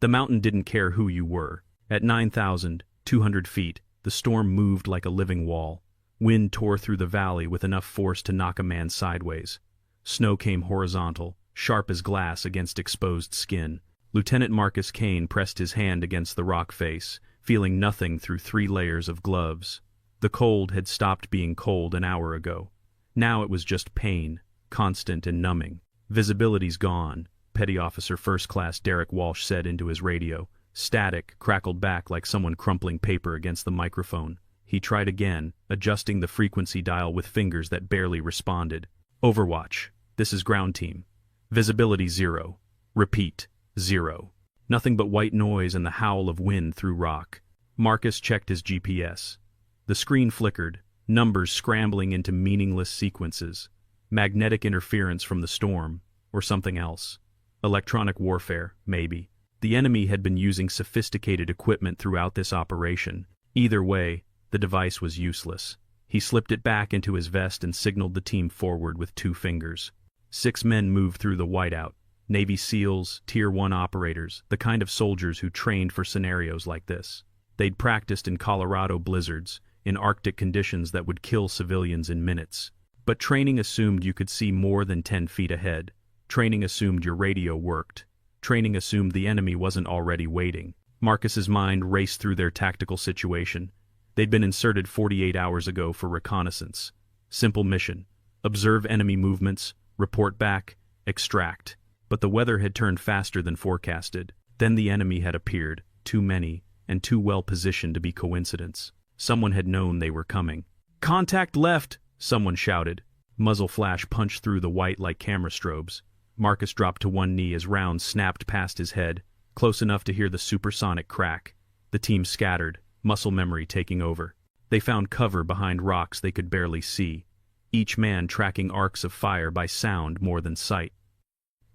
The mountain didn't care who you were. At 9,200 feet, the storm moved like a living wall. Wind tore through the valley with enough force to knock a man sideways. Snow came horizontal, sharp as glass against exposed skin. Lieutenant Marcus Kane pressed his hand against the rock face, feeling nothing through 3 layers of gloves. The cold had stopped being cold an hour ago. Now it was just pain, constant and numbing. "Visibility's gone," Petty Officer First Class Derek Walsh said into his radio. Static crackled back like someone crumpling paper against the microphone. He tried again, adjusting the frequency dial with fingers that barely responded. "Overwatch, this is ground team. Visibility 0. Repeat, 0. Nothing but white noise and the howl of wind through rock." Marcus checked his GPS. The screen flickered, numbers scrambling into meaningless sequences. Magnetic interference from the storm, or something else. Electronic warfare, maybe. The enemy had been using sophisticated equipment throughout this operation. Either way, the device was useless. He slipped it back into his vest and signaled the team forward with 2 fingers. 6 men moved through the whiteout. Navy SEALs, Tier 1 operators, the kind of soldiers who trained for scenarios like this. They'd practiced in Colorado blizzards, in Arctic conditions that would kill civilians in minutes. But training assumed you could see more than 10 feet ahead. Training assumed your radio worked. Training assumed the enemy wasn't already waiting. Marcus's mind raced through their tactical situation. They'd been inserted 48 hours ago for reconnaissance. Simple mission: observe enemy movements, report back, extract. But the weather had turned faster than forecasted. Then the enemy had appeared, too many, and too well positioned to be coincidence. Someone had known they were coming. "Contact left!" someone shouted. Muzzle flash punched through the white like camera strobes. Marcus dropped to one knee as rounds snapped past his head, close enough to hear the supersonic crack. The team scattered, muscle memory taking over. They found cover behind rocks they could barely see, each man tracking arcs of fire by sound more than sight.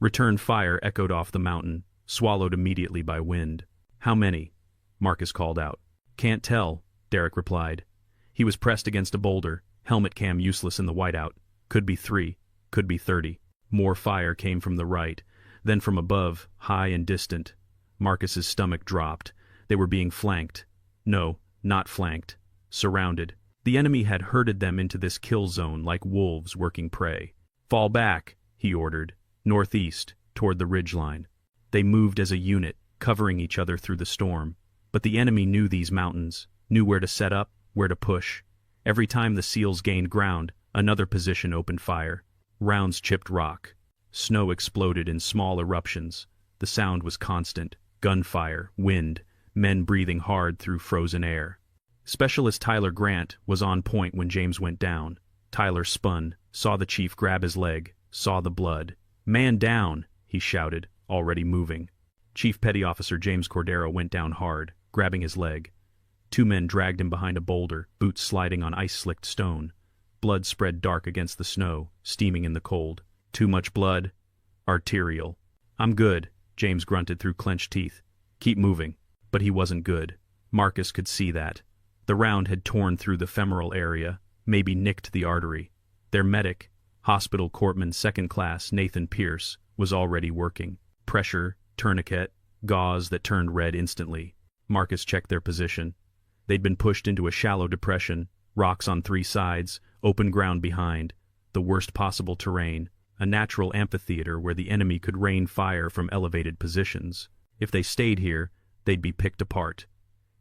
Return fire echoed off the mountain, swallowed immediately by wind. "How many?" Marcus called out. "Can't tell," Derek replied. He was pressed against a boulder, helmet cam useless in the whiteout. Could be 3, could be 30. More fire came from the right, then from above, high and distant. Marcus's stomach dropped. They were being flanked. No, not flanked. Surrounded. The enemy had herded them into this kill zone like wolves working prey. "Fall back," he ordered, northeast, toward the ridgeline. They moved as a unit, covering each other through the storm. But the enemy knew these mountains, knew where to set up, where to push. Every time the SEALs gained ground, another position opened fire. Rounds chipped rock. Snow exploded in small eruptions. The sound was constant. Gunfire, wind, men breathing hard through frozen air. Specialist Tyler Grant was on point when James went down. Tyler spun, saw the chief grab his leg, saw the blood. "Man down!" he shouted, already moving. Chief Petty Officer James Cordero went down hard, grabbing his leg. 2 men dragged him behind a boulder, boots sliding on ice-slicked stone. Blood spread dark against the snow, steaming in the cold. "Too much blood?" "Arterial." "I'm good," James grunted through clenched teeth. "Keep moving." But he wasn't good. Marcus could see that. The round had torn through the femoral area, maybe nicked the artery. Their medic, Hospital Corpsman Second Class Nathan Pierce, was already working. Pressure, tourniquet, gauze that turned red instantly. Marcus checked their position. They'd been pushed into a shallow depression, rocks on 3 sides, open ground behind, the worst possible terrain, a natural amphitheater where the enemy could rain fire from elevated positions. If they stayed here, they'd be picked apart.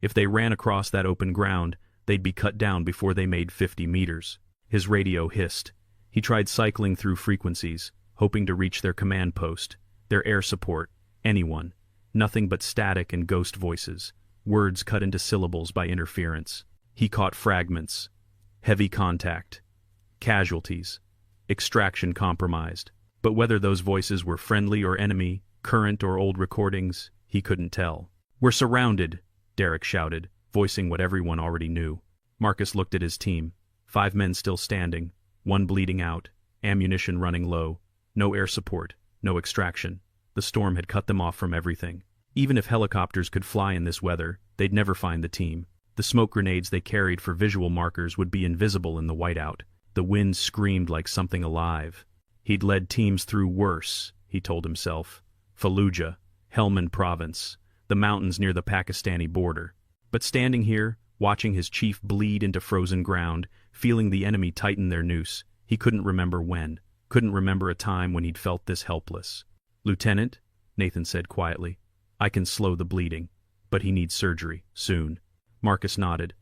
If they ran across that open ground, they'd be cut down before they made 50 meters. His radio hissed. He tried cycling through frequencies, hoping to reach their command post, their air support, anyone. Nothing but static and ghost voices, words cut into syllables by interference. He caught fragments. Heavy contact. Casualties. Extraction compromised. But whether those voices were friendly or enemy, current or old recordings, he couldn't tell. "We're surrounded," Derek shouted, voicing what everyone already knew. Marcus looked at his team. 5 men still standing, 1 bleeding out, ammunition running low, no air support, no extraction. The storm had cut them off from everything. Even if helicopters could fly in this weather, they'd never find the team. The smoke grenades they carried for visual markers would be invisible in the whiteout. The wind screamed like something alive. He'd led teams through worse, he told himself. Fallujah, Helmand Province, the mountains near the Pakistani border. But standing here, watching his chief bleed into frozen ground, feeling the enemy tighten their noose, he couldn't remember when, couldn't remember a time when he'd felt this helpless. "Lieutenant," Nathan said quietly, "I can slow the bleeding, but he needs surgery, soon." Marcus nodded.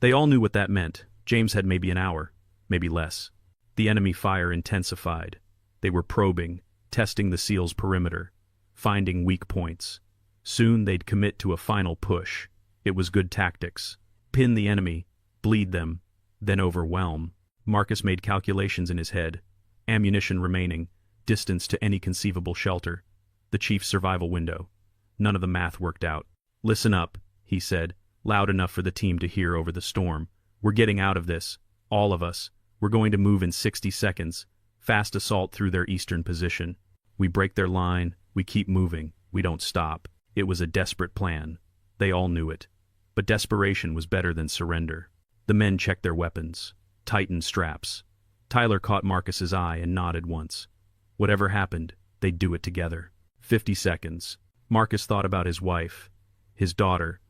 They all knew what that meant. James had maybe an hour, maybe less. The enemy fire intensified. They were probing, testing the SEAL's perimeter, finding weak points. Soon they'd commit to a final push. It was good tactics. Pin the enemy, bleed them, then overwhelm. Marcus made calculations in his head. Ammunition remaining, distance to any conceivable shelter, the chief's survival window. None of the math worked out. "Listen up," he said, loud enough for the team to hear over the storm. "We're getting out of this, all of us. We're going to move in 60 seconds. Fast assault through their eastern position. We break their line, we keep moving, we don't stop." It was a desperate plan. They all knew it. But desperation was better than surrender. The men checked their weapons, tightened straps. Tyler caught Marcus's eye and nodded once. Whatever happened, they'd do it together. 50 seconds. Marcus thought about his wife, his daughter,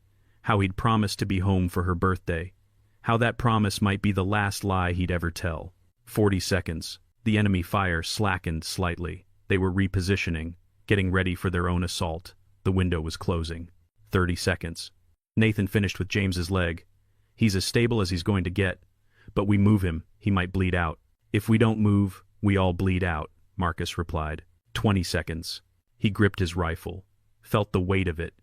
how he'd promised to be home for her birthday, how that promise might be the last lie he'd ever tell. 40 seconds. The enemy fire slackened slightly. They were repositioning, getting ready for their own assault. The window was closing. 30 seconds. Nathan finished with James's leg. "He's as stable as he's going to get, but we move him, he might bleed out." "If we don't move, we all bleed out," Marcus replied. 20 seconds. He gripped his rifle, felt the weight of it,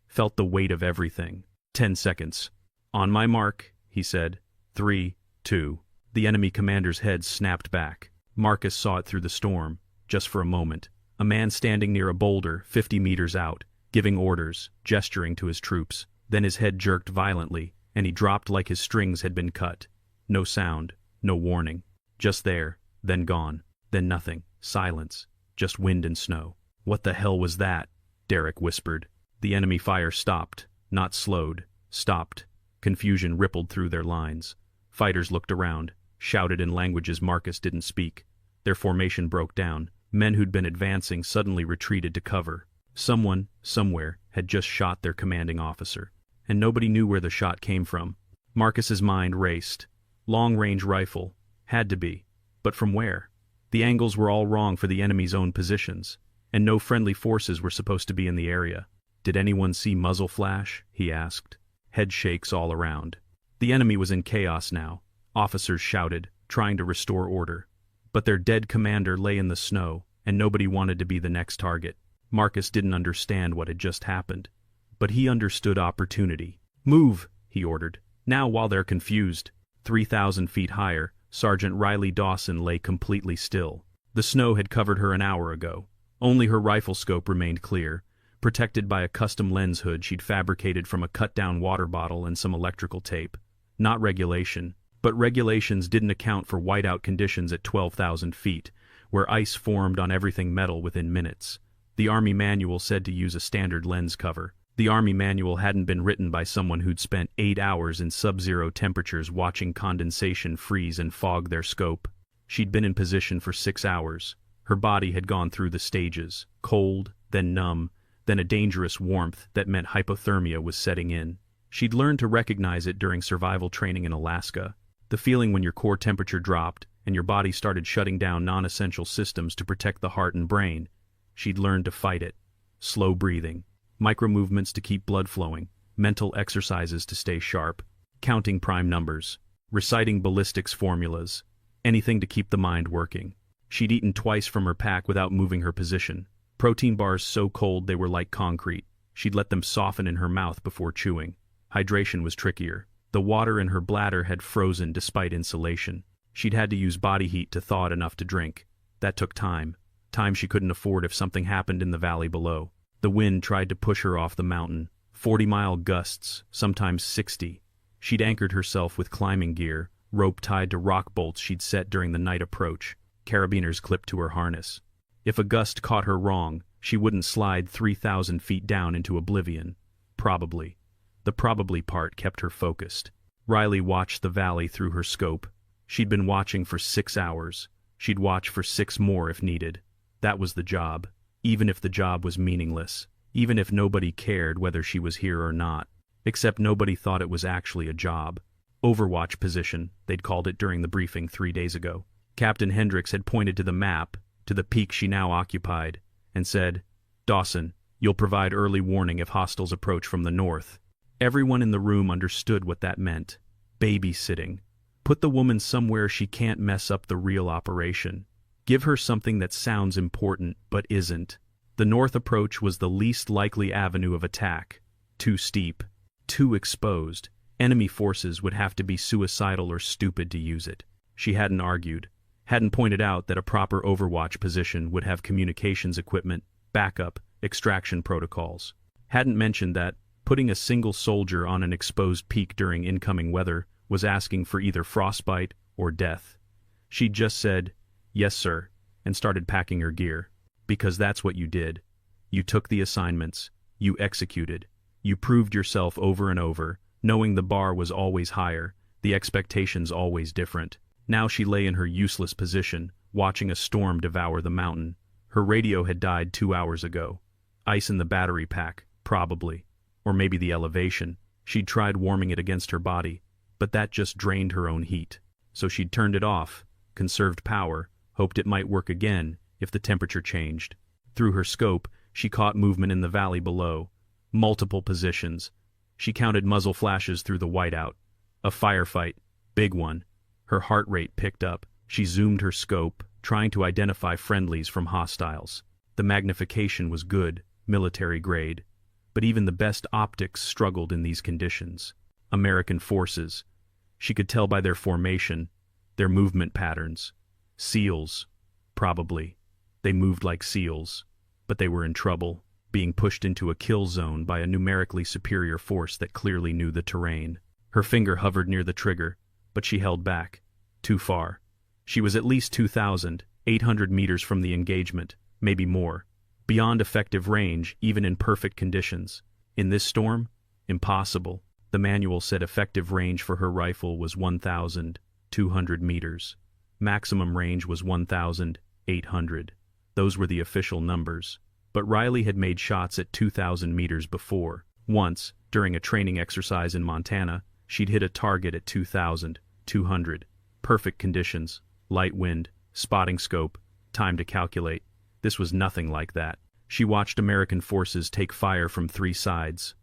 felt the weight of everything. 10 seconds. "On my mark," he said. 3, 2. The enemy commander's head snapped back. Marcus saw it through the storm, just for a moment. A man standing near a boulder, 50 meters out, giving orders, gesturing to his troops. Then his head jerked violently, and he dropped like his strings had been cut. No sound, no warning. Just there, then gone, then nothing, silence, just wind and snow. "What the hell was that?" Derek whispered. The enemy fire stopped, not slowed, stopped. Confusion rippled through their lines. Fighters looked around, shouted in languages Marcus didn't speak. Their formation broke down. Men who'd been advancing suddenly retreated to cover. Someone, somewhere, had just shot their commanding officer. And nobody knew where the shot came from. Marcus's mind raced. Long-range rifle. Had to be. But from where? The angles were all wrong for the enemy's own positions, and no friendly forces were supposed to be in the area. "Did anyone see muzzle flash?" he asked. Head shakes all around. The enemy was in chaos now. Officers shouted, trying to restore order. But their dead commander lay in the snow, and nobody wanted to be the next target. Marcus didn't understand what had just happened. But he understood opportunity. "Move," he ordered. Now while they're confused. 3,000 feet higher, Sergeant Riley Dawson lay completely still. The snow had covered her an hour ago. Only her rifle scope remained clear, protected by a custom lens hood she'd fabricated from a cut-down water bottle and some electrical tape. Not regulation, but regulations didn't account for whiteout conditions at 12,000 feet, where ice formed on everything metal within minutes. The Army manual said to use a standard lens cover. The Army manual hadn't been written by someone who'd spent 8 hours in sub-zero temperatures watching condensation freeze and fog their scope. She'd been in position for 6 hours. Her body had gone through the stages, cold, then numb, then a dangerous warmth that meant hypothermia was setting in. She'd learned to recognize it during survival training in Alaska. The feeling when your core temperature dropped and your body started shutting down non-essential systems to protect the heart and brain. She'd learned to fight it. Slow breathing. Micro-movements to keep blood flowing, mental exercises to stay sharp, counting prime numbers, reciting ballistics formulas, anything to keep the mind working. She'd eaten twice from her pack without moving her position. Protein bars so cold they were like concrete. She'd let them soften in her mouth before chewing. Hydration was trickier. The water in her bladder had frozen despite insulation. She'd had to use body heat to thaw it enough to drink. That took time. Time she couldn't afford if something happened in the valley below. The wind tried to push her off the mountain. 40-mile gusts, sometimes 60. She'd anchored herself with climbing gear, rope tied to rock bolts she'd set during the night approach, carabiners clipped to her harness. If a gust caught her wrong, she wouldn't slide 3,000 feet down into oblivion. Probably. The probably part kept her focused. Riley watched the valley through her scope. She'd been watching for 6 hours. She'd watch for 6 more if needed. That was the job. Even if the job was meaningless, even if nobody cared whether she was here or not. Except nobody thought it was actually a job. Overwatch position, they'd called it during the briefing 3 days ago. Captain Hendricks had pointed to the map, to the peak she now occupied, and said, "Dawson, you'll provide early warning if hostiles approach from the north." Everyone in the room understood what that meant. Babysitting. Put the woman somewhere she can't mess up the real operation. Give her something that sounds important but isn't. The north approach was the least likely avenue of attack. Too steep. Too exposed. Enemy forces would have to be suicidal or stupid to use it. She hadn't argued. Hadn't pointed out that a proper Overwatch position would have communications equipment, backup, extraction protocols. Hadn't mentioned that putting a single soldier on an exposed peak during incoming weather was asking for either frostbite or death. She'd just said, "Yes, sir," and started packing her gear. Because that's what you did. You took the assignments. You executed. You proved yourself over and over, knowing the bar was always higher, the expectations always different. Now she lay in her useless position, watching a storm devour the mountain. Her radio had died 2 hours ago. Ice in the battery pack, probably. Or maybe the elevation. She'd tried warming it against her body, but that just drained her own heat. So she'd turned it off, conserved power, hoped it might work again if the temperature changed. Through her scope, she caught movement in the valley below. Multiple positions. She counted muzzle flashes through the whiteout. A firefight. Big one. Her heart rate picked up. She zoomed her scope, trying to identify friendlies from hostiles. The magnification was good, military grade. But even the best optics struggled in these conditions. American forces. She could tell by their formation, their movement patterns. SEALs. Probably. They moved like SEALs. But they were in trouble, being pushed into a kill zone by a numerically superior force that clearly knew the terrain. Her finger hovered near the trigger, but she held back. Too far. She was at least 2,800 meters from the engagement, maybe more. Beyond effective range, even in perfect conditions. In this storm? Impossible. The manual said effective range for her rifle was 1,200 meters. Maximum range was 1,800. Those were the official numbers. But Riley had made shots at 2,000 meters before. Once, during a training exercise in Montana, she'd hit a target at 2,200. Perfect conditions, light wind, spotting scope, time to calculate. This was nothing like that. She watched American forces take fire from 3 sides.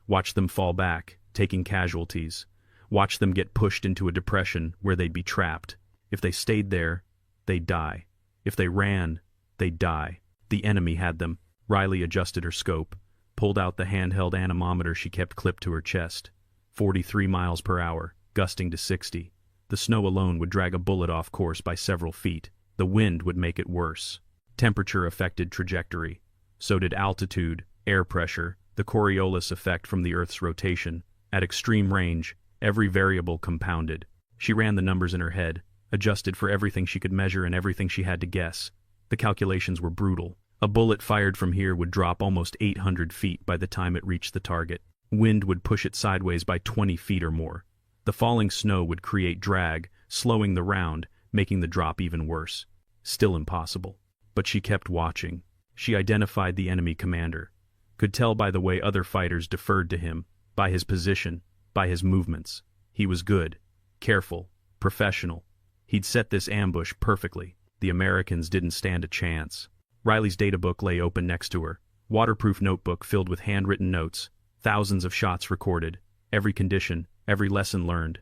Watched them fall back, taking casualties. Watched them get pushed into a depression where they'd be trapped. If they stayed there, they'd die. If they ran, they'd die. The enemy had them. Riley adjusted her scope, pulled out the handheld anemometer she kept clipped to her chest. 43 miles per hour, gusting to 60. The snow alone would drag a bullet off course by several feet. The wind would make it worse. Temperature affected trajectory. So did altitude, air pressure, the Coriolis effect from the Earth's rotation. At extreme range, every variable compounded. She ran the numbers in her head, adjusted for everything she could measure and everything she had to guess. The calculations were brutal. A bullet fired from here would drop almost 800 feet by the time it reached the target. Wind would push it sideways by 20 feet or more. The falling snow would create drag, slowing the round, making the drop even worse. Still impossible. But she kept watching. She identified the enemy commander. Could tell by the way other fighters deferred to him, by his position, by his movements. He was good, careful, professional. He'd set this ambush perfectly. The Americans didn't stand a chance. Riley's databook lay open next to her. Waterproof notebook filled with handwritten notes, thousands of shots recorded, every condition, every lesson learned.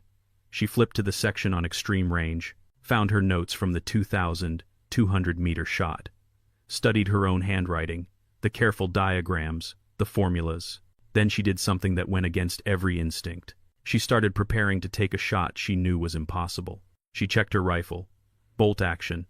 She flipped to the section on extreme range, found her notes from the 2,200-meter shot. Studied her own handwriting, the careful diagrams, the formulas. Then she did something that went against every instinct. She started preparing to take a shot she knew was impossible. She checked her rifle. Bolt action.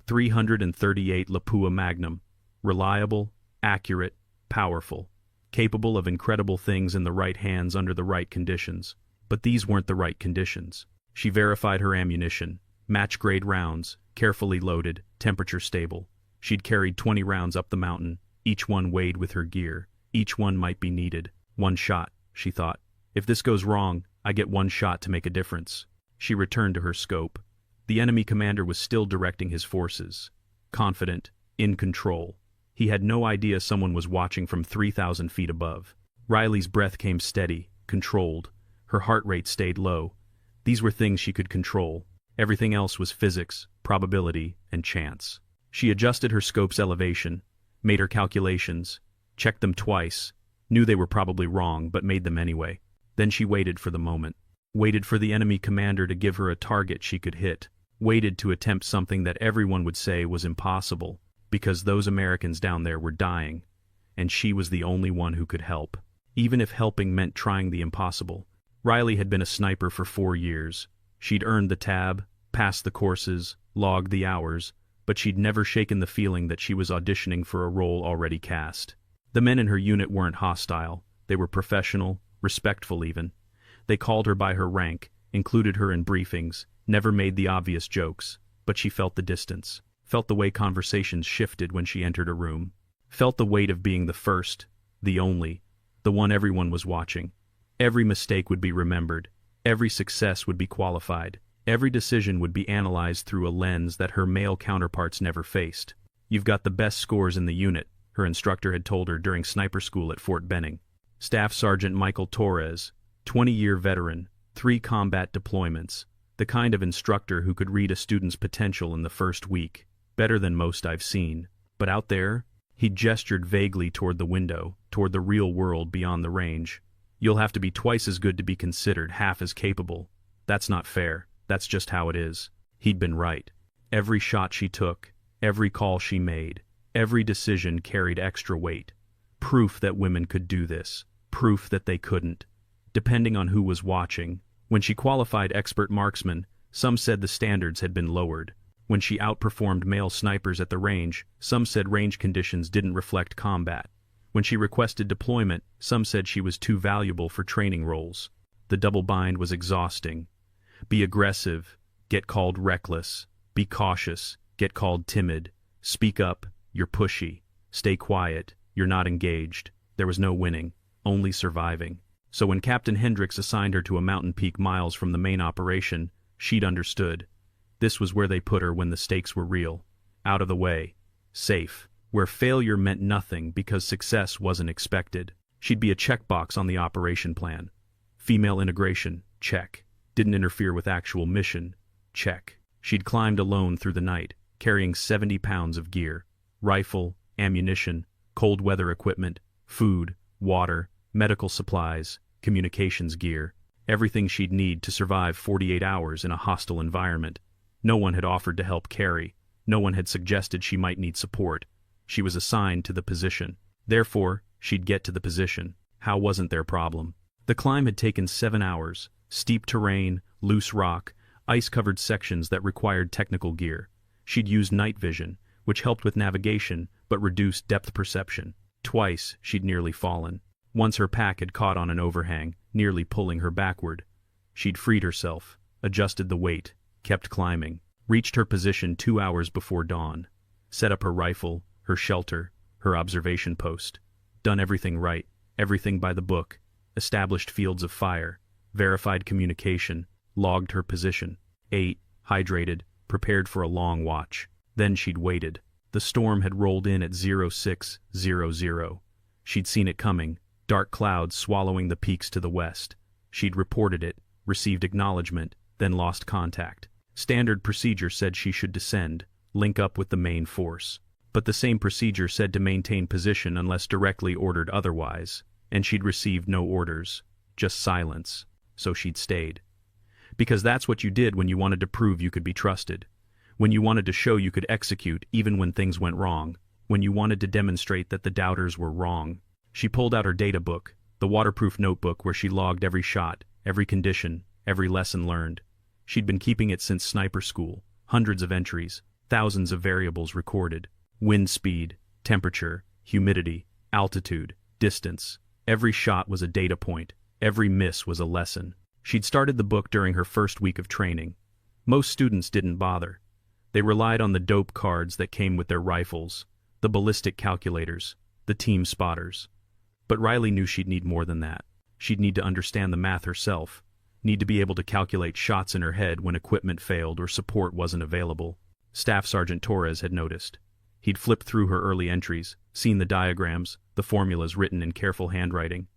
338 Lapua Magnum. Reliable, accurate, powerful. Capable of incredible things in the right hands under the right conditions. But these weren't the right conditions. She verified her ammunition. Match-grade rounds, carefully loaded, temperature stable. She'd carried 20 rounds up the mountain, each one weighed with her gear. Each one might be needed. One shot, she thought. If this goes wrong, I get one shot to make a difference. She returned to her scope. The enemy commander was still directing his forces. Confident, in control. He had no idea someone was watching from 3,000 feet above. Riley's breath came steady, controlled. Her heart rate stayed low. These were things she could control. Everything else was physics, probability, and chance. She adjusted her scope's elevation, made her calculations, checked them twice, knew they were probably wrong but made them anyway. Then she waited for the moment. Waited for the enemy commander to give her a target she could hit. Waited to attempt something that everyone would say was impossible, because those Americans down there were dying, and she was the only one who could help. Even if helping meant trying the impossible. Riley had been a sniper for 4 years. She'd earned the tab, passed the courses, logged the hours, but she'd never shaken the feeling that she was auditioning for a role already cast. The men in her unit weren't hostile. They were professional, respectful even. They called her by her rank, included her in briefings, never made the obvious jokes, but she felt the distance, felt the way conversations shifted when she entered a room, felt the weight of being the first, the only, the one everyone was watching. Every mistake would be remembered, every success would be qualified, every decision would be analyzed through a lens that her male counterparts never faced. "You've got the best scores in the unit," her instructor had told her during sniper school at Fort Benning. Staff Sergeant Michael Torres, 20-year veteran, 3 combat deployments, the kind of instructor who could read a student's potential in the first week, better than most I've seen. But out there, he gestured vaguely toward the window, toward the real world beyond the range. "You'll have to be twice as good to be considered half as capable. That's not fair. That's just how it is." He'd been right. Every shot she took, every call she made, every decision carried extra weight. Proof that women could do this. Proof that they couldn't. Depending on who was watching. When she qualified expert marksman, some said the standards had been lowered. When she outperformed male snipers at the range, some said range conditions didn't reflect combat. When she requested deployment, some said she was too valuable for training roles. The double bind was exhausting. Be aggressive, get called reckless. Be cautious, get called timid. Speak up, you're pushy. Stay quiet, you're not engaged. There was no winning, only surviving. So when Captain Hendricks assigned her to a mountain peak miles from the main operation, she'd understood. This was where they put her when the stakes were real. Out of the way. Safe. Where failure meant nothing because success wasn't expected. She'd be a checkbox on the operation plan. Female integration, check. Didn't interfere with actual mission, check. She'd climbed alone through the night, carrying 70 pounds of gear. Rifle, ammunition, cold weather equipment, food, water, medical supplies, communications gear. Everything she'd need to survive 48 hours in a hostile environment. No one had offered to help carry. No one had suggested she might need support. She was assigned to the position. Therefore, she'd get to the position. How wasn't their problem? The climb had taken 7 hours. Steep terrain, loose rock, ice-covered sections that required technical gear. She'd used night vision, which helped with navigation but reduced depth perception. Twice, she'd nearly fallen. Once her pack had caught on an overhang, nearly pulling her backward. She'd freed herself, adjusted the weight, kept climbing, reached her position 2 hours before dawn, set up her rifle, her shelter, her observation post. Done everything right, everything by the book, established fields of fire, verified communication, logged her position, ate, hydrated, prepared for a long watch. Then she'd waited. The storm had rolled in at 0600. She'd seen it coming, dark clouds swallowing the peaks to the west. She'd reported it, received acknowledgement, then lost contact. Standard procedure said she should descend, link up with the main force. But the same procedure said to maintain position unless directly ordered otherwise, and she'd received no orders, just silence. So she'd stayed. Because that's what you did when you wanted to prove you could be trusted. When you wanted to show you could execute even when things went wrong. When you wanted to demonstrate that the doubters were wrong. She pulled out her data book, the waterproof notebook where she logged every shot, every condition, every lesson learned. She'd been keeping it since sniper school. Hundreds of entries, thousands of variables recorded. Wind speed, temperature, humidity, altitude, distance. Every shot was a data point. Every miss was a lesson. She'd started the book during her first week of training. Most students didn't bother. They relied on the dope cards that came with their rifles, the ballistic calculators, the team spotters. But Riley knew she'd need more than that. She'd need to understand the math herself, need to be able to calculate shots in her head when equipment failed or support wasn't available. Staff Sergeant Torres had noticed. He'd flipped through her early entries, seen the diagrams, the formulas written in careful handwriting.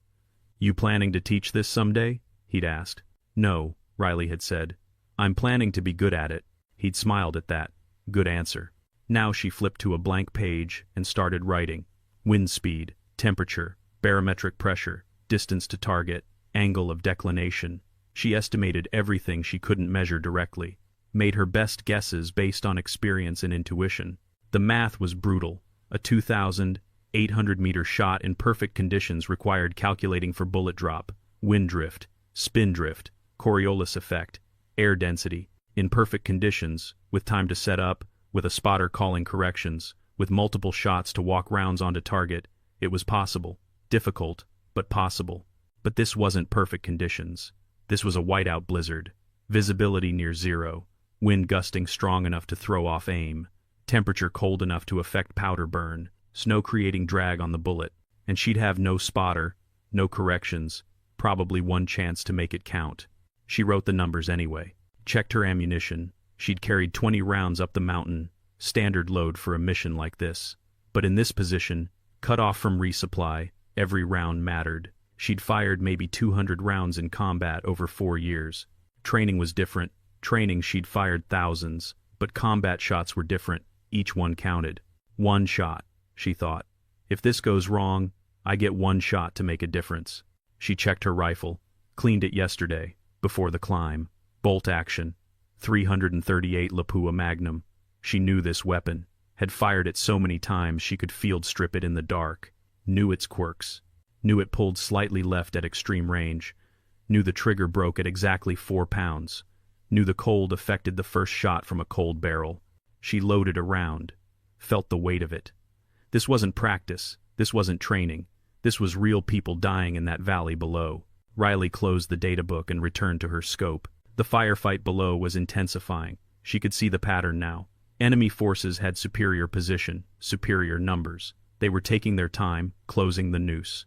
"You planning to teach this someday?" he'd asked. "No," Riley had said. "I'm planning to be good at it." He'd smiled at that. Good answer. Now she flipped to a blank page and started writing. Wind speed, temperature, barometric pressure, distance to target, angle of declination. She estimated everything she couldn't measure directly. Made her best guesses based on experience and intuition. The math was brutal. A 2,800-meter shot in perfect conditions required calculating for bullet drop, wind drift, spin drift, Coriolis effect, air density. In perfect conditions, with time to set up, with a spotter calling corrections, with multiple shots to walk rounds onto target, it was possible. Difficult, but possible. But this wasn't perfect conditions. This was a whiteout blizzard. Visibility near zero. Wind gusting strong enough to throw off aim. Temperature cold enough to affect powder burn. Snow creating drag on the bullet. And she'd have no spotter, no corrections, probably one chance to make it count. She wrote the numbers anyway. Checked her ammunition. She'd carried 20 rounds up the mountain, standard load for a mission like this. But in this position, cut off from resupply, every round mattered. She'd fired maybe 200 rounds in combat over 4 years. Training was different. Training she'd fired thousands, but combat shots were different. Each one counted. One shot, she thought. If this goes wrong, I get one shot to make a difference. She checked her rifle, cleaned it yesterday, before the climb. Bolt action, 338 Lapua Magnum. She knew this weapon, had fired it so many times she could field strip it in the dark, knew its quirks, knew it pulled slightly left at extreme range, knew the trigger broke at exactly 4 pounds, knew the cold affected the first shot from a cold barrel. She loaded a round, felt the weight of it. This wasn't practice, this wasn't training, this was real people dying in that valley below. Riley closed the data book and returned to her scope. The firefight below was intensifying. She could see the pattern now. Enemy forces had superior position, superior numbers. They were taking their time, closing the noose.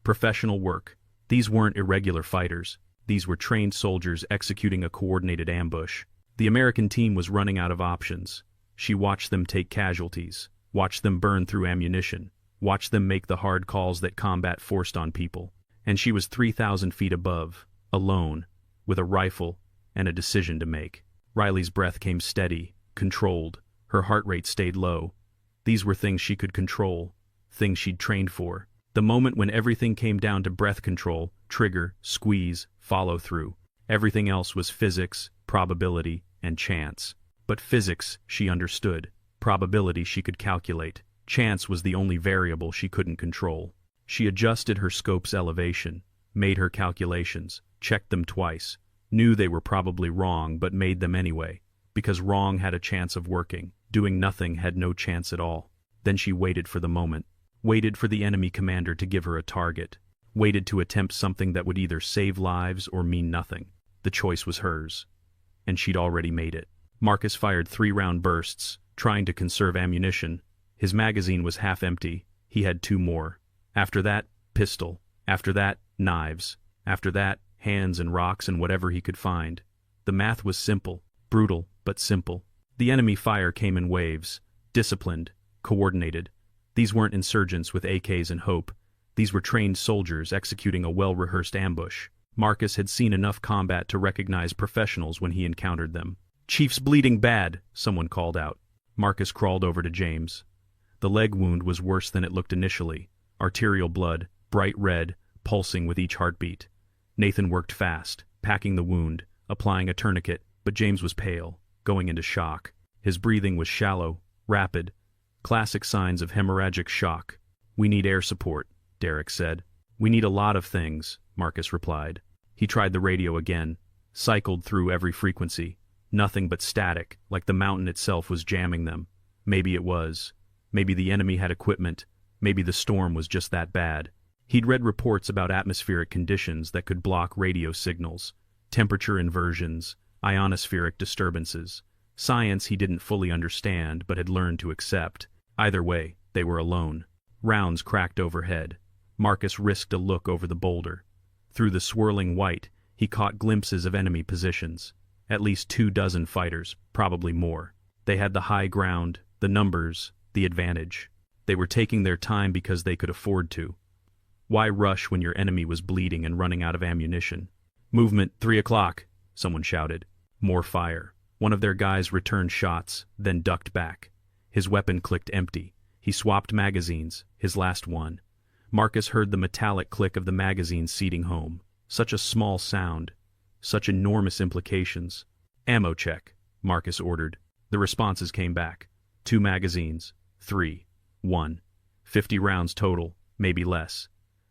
Professional work. These weren't irregular fighters. These were trained soldiers executing a coordinated ambush. The American team was running out of options. She watched them take casualties, watched them burn through ammunition, watched them make the hard calls that combat forced on people. And she was 3,000 feet above, alone, with a rifle and a decision to make. Riley's breath came steady, controlled. Her heart rate stayed low. These were things she could control, things she'd trained for. The moment when everything came down to breath control, trigger, squeeze, follow through. Everything else was physics, probability, and chance. But physics, she understood. Probability she could calculate. Chance was the only variable she couldn't control. She adjusted her scope's elevation, made her calculations, checked them twice, knew they were probably wrong but made them anyway, because wrong had a chance of working, doing nothing had no chance at all. Then she waited for the moment, waited for the enemy commander to give her a target, waited to attempt something that would either save lives or mean nothing. The choice was hers, and she'd already made it. Marcus fired 3-round bursts, trying to conserve ammunition. His magazine was half empty, he had 2 more. After that, pistol. After that, knives. After that, hands and rocks and whatever he could find. The math was simple, brutal, but simple. The enemy fire came in waves, disciplined, coordinated. These weren't insurgents with AKs and hope. These were trained soldiers executing a well-rehearsed ambush. Marcus had seen enough combat to recognize professionals when he encountered them. "Chief's bleeding bad," someone called out. Marcus crawled over to James. The leg wound was worse than it looked initially. Arterial blood, bright red, pulsing with each heartbeat. Nathan worked fast, packing the wound, applying a tourniquet, but James was pale, going into shock. His breathing was shallow, rapid. Classic signs of hemorrhagic shock. "We need air support," Derek said. "We need a lot of things," Marcus replied. He tried the radio again, cycled through every frequency. Nothing but static, like the mountain itself was jamming them. Maybe it was. Maybe the enemy had equipment. Maybe the storm was just that bad. He'd read reports about atmospheric conditions that could block radio signals, temperature inversions, ionospheric disturbances. Science he didn't fully understand but had learned to accept. Either way, they were alone. Rounds cracked overhead. Marcus risked a look over the boulder. Through the swirling white, he caught glimpses of enemy positions. At least 24 fighters, probably more. They had the high ground, the numbers, the advantage. They were taking their time because they could afford to. Why rush when your enemy was bleeding and running out of ammunition? Movement, 3 o'clock, someone shouted. More fire. One of their guys returned shots, then ducked back. His weapon clicked empty. He swapped magazines, his last one. Marcus heard the metallic click of the magazine seating home. Such a small sound. Such enormous implications. Ammo check, Marcus ordered. The responses came back. 2 magazines. 3. 1. 50 rounds total, maybe less.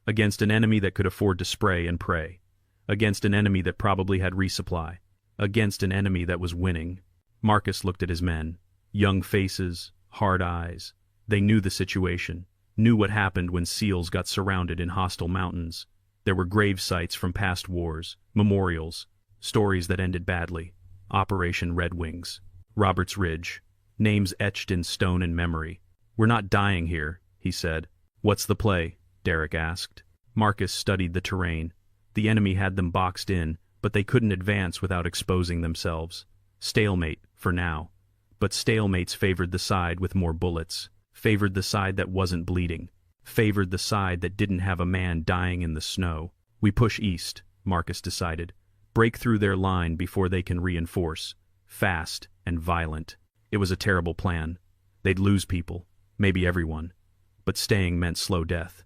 Against an enemy that could afford to spray and pray. Against an enemy that probably had resupply. Against an enemy that was winning. Marcus looked at his men. Young faces, hard eyes. They knew the situation, knew what happened when SEALs got surrounded in hostile mountains. There were grave sites from past wars, memorials, stories that ended badly. Operation Red Wings. Roberts Ridge. Names etched in stone and memory. "We're not dying here," he said. "What's the play?" Derek asked. Marcus studied the terrain. The enemy had them boxed in, but they couldn't advance without exposing themselves. Stalemate, for now. But stalemates favored the side with more bullets, favored the side that wasn't bleeding, favored the side that didn't have a man dying in the snow. "We push east," Marcus decided. "Break through their line before they can reinforce. Fast and violent." It was a terrible plan. They'd lose people, maybe everyone. But staying meant slow death.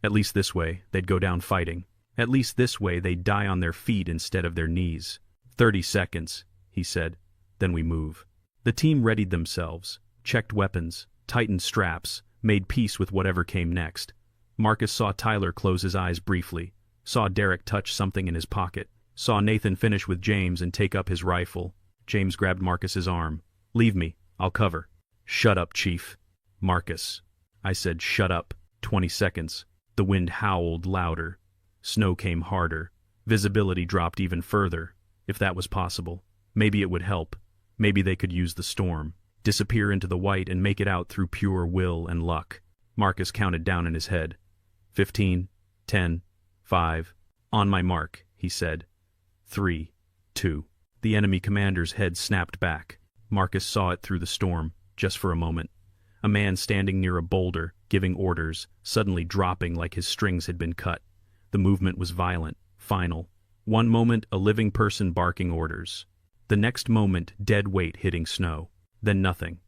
At least this way, they'd go down fighting. At least this way, they'd die on their feet instead of their knees. 30 seconds, he said. Then we move. The team readied themselves, checked weapons, tightened straps, made peace with whatever came next. Marcus saw Tyler close his eyes briefly, saw Derek touch something in his pocket, saw Nathan finish with James and take up his rifle. James grabbed Marcus's arm. "Leave me, I'll cover." "Shut up, Chief." "Marcus." I said, "Shut up." 20 seconds. The wind howled louder. Snow came harder. Visibility dropped even further. If that was possible, maybe it would help. Maybe they could use the storm, disappear into the white and make it out through pure will and luck. Marcus counted down in his head. 15, 10, 5. "On my mark," he said. 3, 2. The enemy commander's head snapped back. Marcus saw it through the storm, just for a moment. A man standing near a boulder, giving orders, suddenly dropping like his strings had been cut. The movement was violent, final. One moment, a living person barking orders. The next moment, dead weight hitting snow. Then nothing.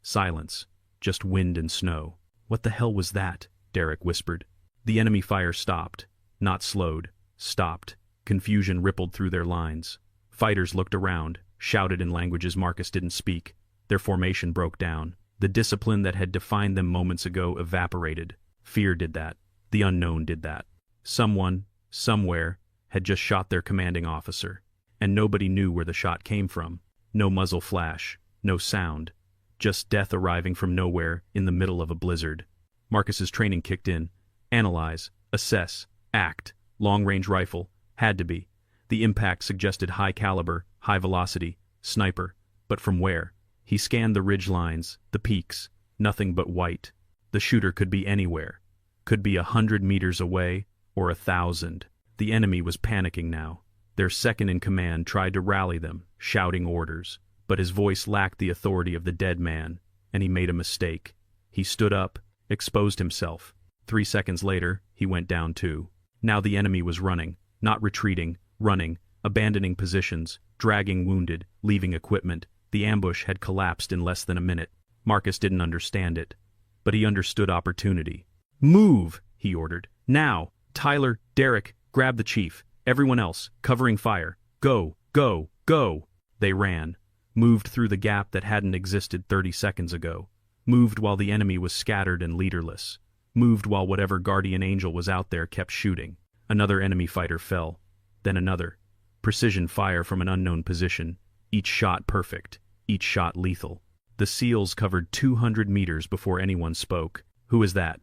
Silence. Just wind and snow. "What the hell was that?" Derek whispered. The enemy fire stopped. Not slowed. Stopped. Confusion rippled through their lines. Fighters looked around, shouted in languages Marcus didn't speak. Their formation broke down. The discipline that had defined them moments ago evaporated. Fear did that. The unknown did that. Someone, somewhere, had just shot their commanding officer. And nobody knew where the shot came from. No muzzle flash. No sound. Just death arriving from nowhere in the middle of a blizzard. Marcus's training kicked in. Analyze. Assess. Act. Long-range rifle. Had to be. The impact suggested high caliber, high velocity, sniper. But from where? He scanned the ridge lines, the peaks. Nothing but white. The shooter could be anywhere. Could be 100 meters away, or 1,000. The enemy was panicking now. Their second-in-command tried to rally them, shouting orders. But his voice lacked the authority of the dead man, and he made a mistake. He stood up, exposed himself. 3 seconds later, he went down too. Now the enemy was running, not retreating, running, abandoning positions, dragging wounded, leaving equipment. The ambush had collapsed in less than a minute. Marcus didn't understand it, but he understood opportunity. "Move!" he ordered. "Now! Tyler, Derek, grab the chief. Everyone else, covering fire. Go, go, go!" They ran. Moved through the gap that hadn't existed 30 seconds ago. Moved while the enemy was scattered and leaderless. Moved while whatever guardian angel was out there kept shooting. Another enemy fighter fell. Then another. Precision fire from an unknown position. Each shot perfect. Each shot lethal. The SEALs covered 200 meters before anyone spoke. "Who is that?"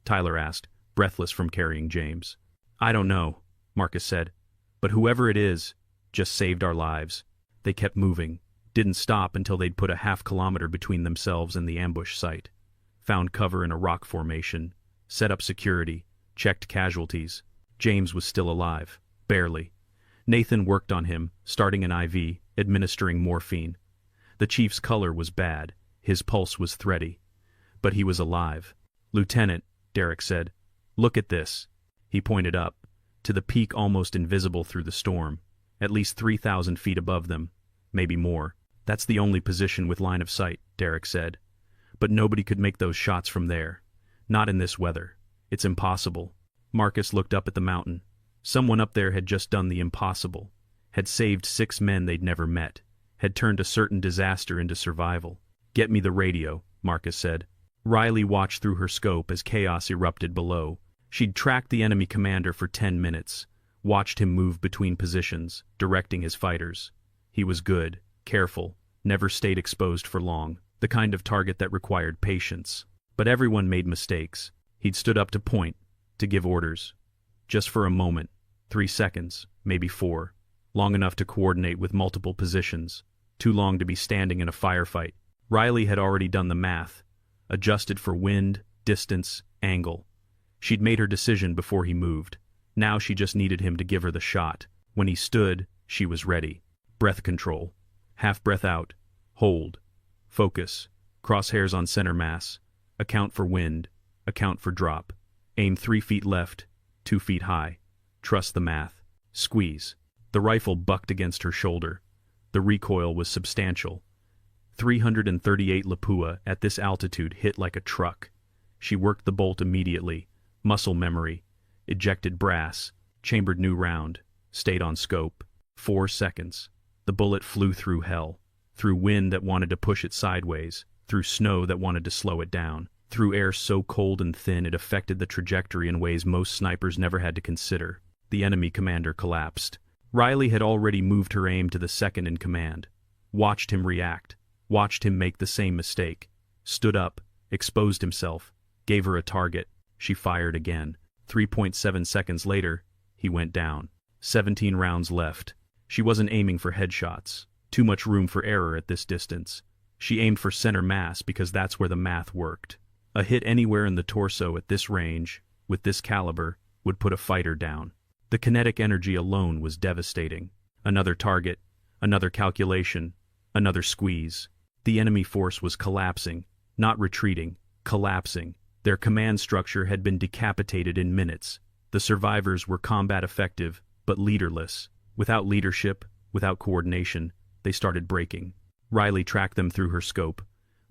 Tyler asked, breathless from carrying James. "I don't know," Marcus said. "But whoever it is, just saved our lives." They kept moving. Didn't stop until they'd put a half-kilometer between themselves and the ambush site. Found cover in a rock formation. Set up security. Checked casualties. James was still alive. Barely. Nathan worked on him, starting an IV, administering morphine. The chief's color was bad. His pulse was thready. But he was alive. "Lieutenant," Derek said, "look at this." He pointed up, to the peak almost invisible through the storm, at least 3,000 feet above them, maybe more. "That's the only position with line of sight," Derek said. "But nobody could make those shots from there. Not in this weather. It's impossible." Marcus looked up at the mountain. Someone up there had just done the impossible, had saved 6 men they'd never met, had turned a certain disaster into survival. "Get me the radio," Marcus said. Riley watched through her scope as chaos erupted below. She'd tracked the enemy commander for 10 minutes, watched him move between positions, directing his fighters. He was good, careful, never stayed exposed for long, the kind of target that required patience. But everyone made mistakes. He'd stood up to point, to give orders. Just for a moment, 3 seconds, maybe 4, long enough to coordinate with multiple positions, too long to be standing in a firefight. Riley had already done the math, adjusted for wind, distance, angle. She'd made her decision before he moved. Now she just needed him to give her the shot. When he stood, she was ready. Breath control. Half breath out. Hold. Focus. Crosshairs on center mass. Account for wind. Account for drop. Aim 3 feet left, 2 feet high. Trust the math. Squeeze. The rifle bucked against her shoulder. The recoil was substantial. 338 Lapua at this altitude hit like a truck. She worked the bolt immediately. Muscle memory. Ejected brass. Chambered new round. Stayed on scope. 4 seconds. The bullet flew through hell. Through wind that wanted to push it sideways. Through snow that wanted to slow it down. Through air so cold and thin it affected the trajectory in ways most snipers never had to consider. The enemy commander collapsed. Riley had already moved her aim to the second in command. Watched him react. Watched him make the same mistake. Stood up. Exposed himself. Gave her a target. She fired again. 3.7 seconds later, he went down. 17 rounds left. She wasn't aiming for headshots. Too much room for error at this distance. She aimed for center mass because that's where the math worked. A hit anywhere in the torso at this range, with this caliber, would put a fighter down. The kinetic energy alone was devastating. Another target, another calculation, another squeeze. The enemy force was collapsing, not retreating, collapsing. Their command structure had been decapitated in minutes. The survivors were combat effective, but leaderless. Without leadership, without coordination, they started breaking. Riley tracked them through her scope.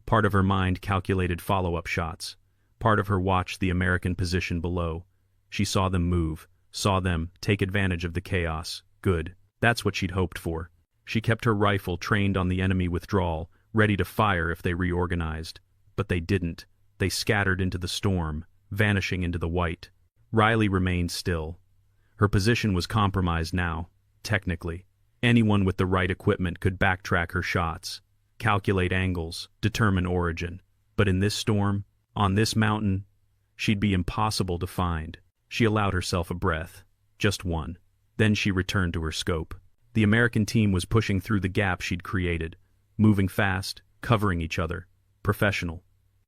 Part of her mind calculated follow-up shots. Part of her watched the American position below. She saw them move, saw them take advantage of the chaos. Good. That's what she'd hoped for. She kept her rifle trained on the enemy withdrawal, ready to fire if they reorganized. But they didn't. They scattered into the storm, vanishing into the white. Riley remained still. Her position was compromised now, technically. Anyone with the right equipment could backtrack her shots, calculate angles, determine origin. But in this storm, on this mountain, she'd be impossible to find. She allowed herself a breath. Just one. Then she returned to her scope. The American team was pushing through the gap she'd created, moving fast, covering each other. Professional.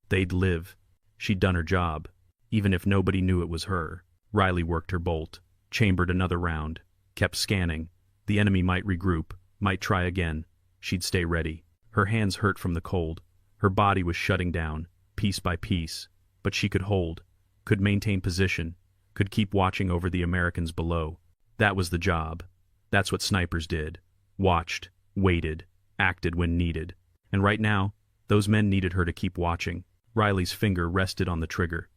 They'd live. She'd done her job, even if nobody knew it was her. Riley worked her bolt, chambered another round, kept scanning. The enemy might regroup, might try again. She'd stay ready. Her hands hurt from the cold. Her body was shutting down, piece by piece. But she could hold, could maintain position, could keep watching over the Americans below. That was the job. That's what snipers did. Watched, waited, acted when needed. And right now, those men needed her to keep watching. Riley's finger rested on the trigger.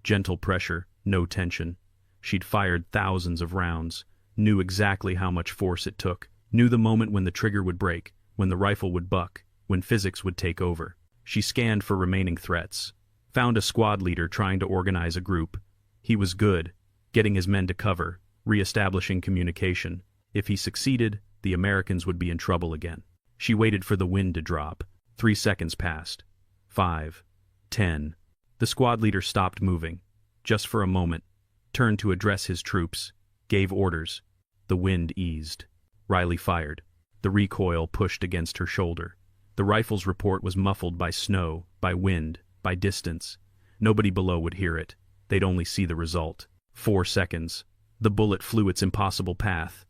Gentle pressure, no tension. She'd fired thousands of rounds, knew exactly how much force it took, knew the moment when the trigger would break, when the rifle would buck, when physics would take over. She scanned for remaining threats. Found a squad leader trying to organize a group. He was good, getting his men to cover, re-establishing communication. If he succeeded, the Americans would be in trouble again. She waited for the wind to drop. 3 seconds passed. 5. 10. The squad leader stopped moving, just for a moment, turned to address his troops, gave orders. The wind eased. Riley fired. The recoil pushed against her shoulder. The rifle's report was muffled by snow, by wind, by distance. Nobody below would hear it. They'd only see the result. 4 seconds. The bullet flew its impossible path.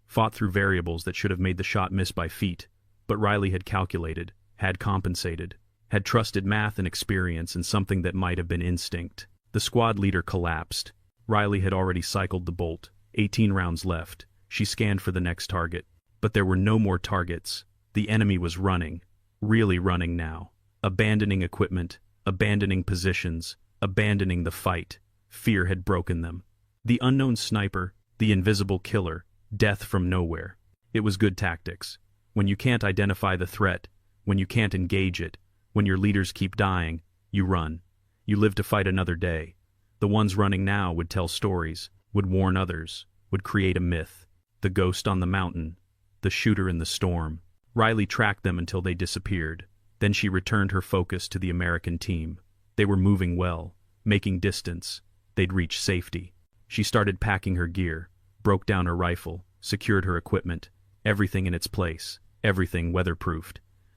Fought through variables that should have made the shot miss by feet. But Riley had calculated, had compensated, had trusted math and experience in something that might have been instinct. The squad leader collapsed. Riley had already cycled the bolt. 18 rounds left. She scanned for the next target. But there were no more targets. The enemy was running. Really running now. Abandoning equipment, abandoning positions, abandoning the fight. Fear had broken them. The unknown sniper, the invisible killer, death from nowhere. It was good tactics. When you can't identify the threat, when you can't engage it, when your leaders keep dying, you run. You live to fight another day. The ones running now would tell stories, would warn others, would create a myth. The ghost on the mountain, the shooter in the storm. Riley tracked them until they disappeared. Then she returned her focus to the American team. They were moving well, making distance. They'd reach safety. She started packing her gear, broke down her rifle, secured her equipment, everything in its place, everything weatherproofed.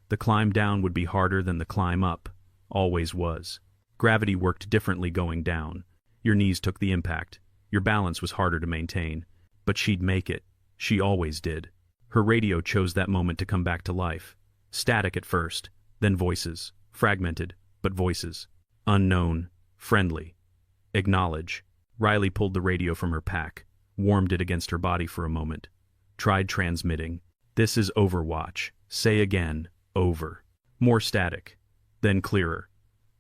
The climb down would be harder than the climb up, always was. Gravity worked differently going down. Your knees took the impact. Your balance was harder to maintain. But she'd make it. She always did. Her radio chose that moment to come back to life. Static at first, then voices. Fragmented, but voices. Unknown, friendly. Acknowledge. Riley pulled the radio from her pack, warmed it against her body for a moment. Tried transmitting. This is Overwatch. Say again, over. More static. Then clearer.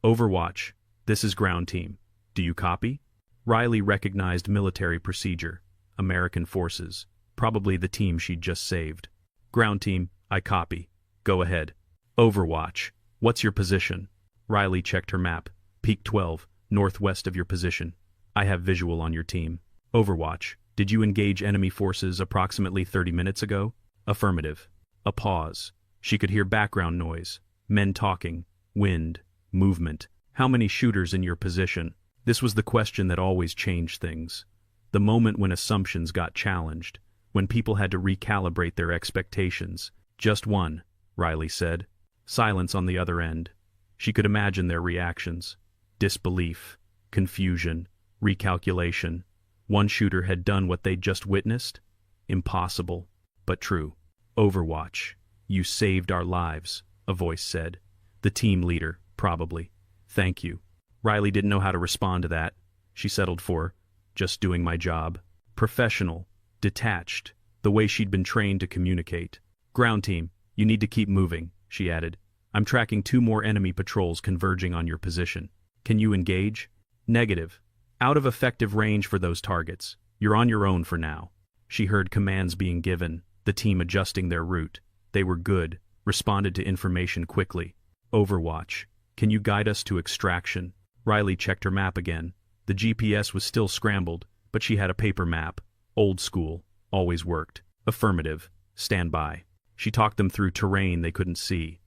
Overwatch, this is ground team. Do you copy? Riley recognized military procedure. American forces. Probably the team she'd just saved. Ground team, I copy. Go ahead. Overwatch, what's your position? Riley checked her map. Peak 12, northwest of your position. I have visual on your team. Overwatch, did you engage enemy forces approximately 30 minutes ago? Affirmative. A pause. She could hear background noise. Men talking. Wind. Movement. How many shooters in your position? This was the question that always changed things. The moment when assumptions got challenged. When people had to recalibrate their expectations. Just one, Riley said. Silence on the other end. She could imagine their reactions. Disbelief. Confusion. Recalculation. One shooter had done what they'd just witnessed? Impossible, but true. Overwatch. You saved our lives, a voice said. The team leader, probably. Thank you. Riley didn't know how to respond to that. She settled for, just doing my job. Professional. Detached. The way she'd been trained to communicate. Ground team, you need to keep moving, she added. I'm tracking 2 more enemy patrols converging on your position. Can you engage? Negative. Out of effective range for those targets. You're on your own for now. She heard commands being given, the team adjusting their route. They were good, responded to information quickly. Overwatch. Can you guide us to extraction? Riley checked her map again. The GPS was still scrambled, but she had a paper map. Old school. Always worked. Affirmative. Stand by. She talked them through terrain they couldn't see.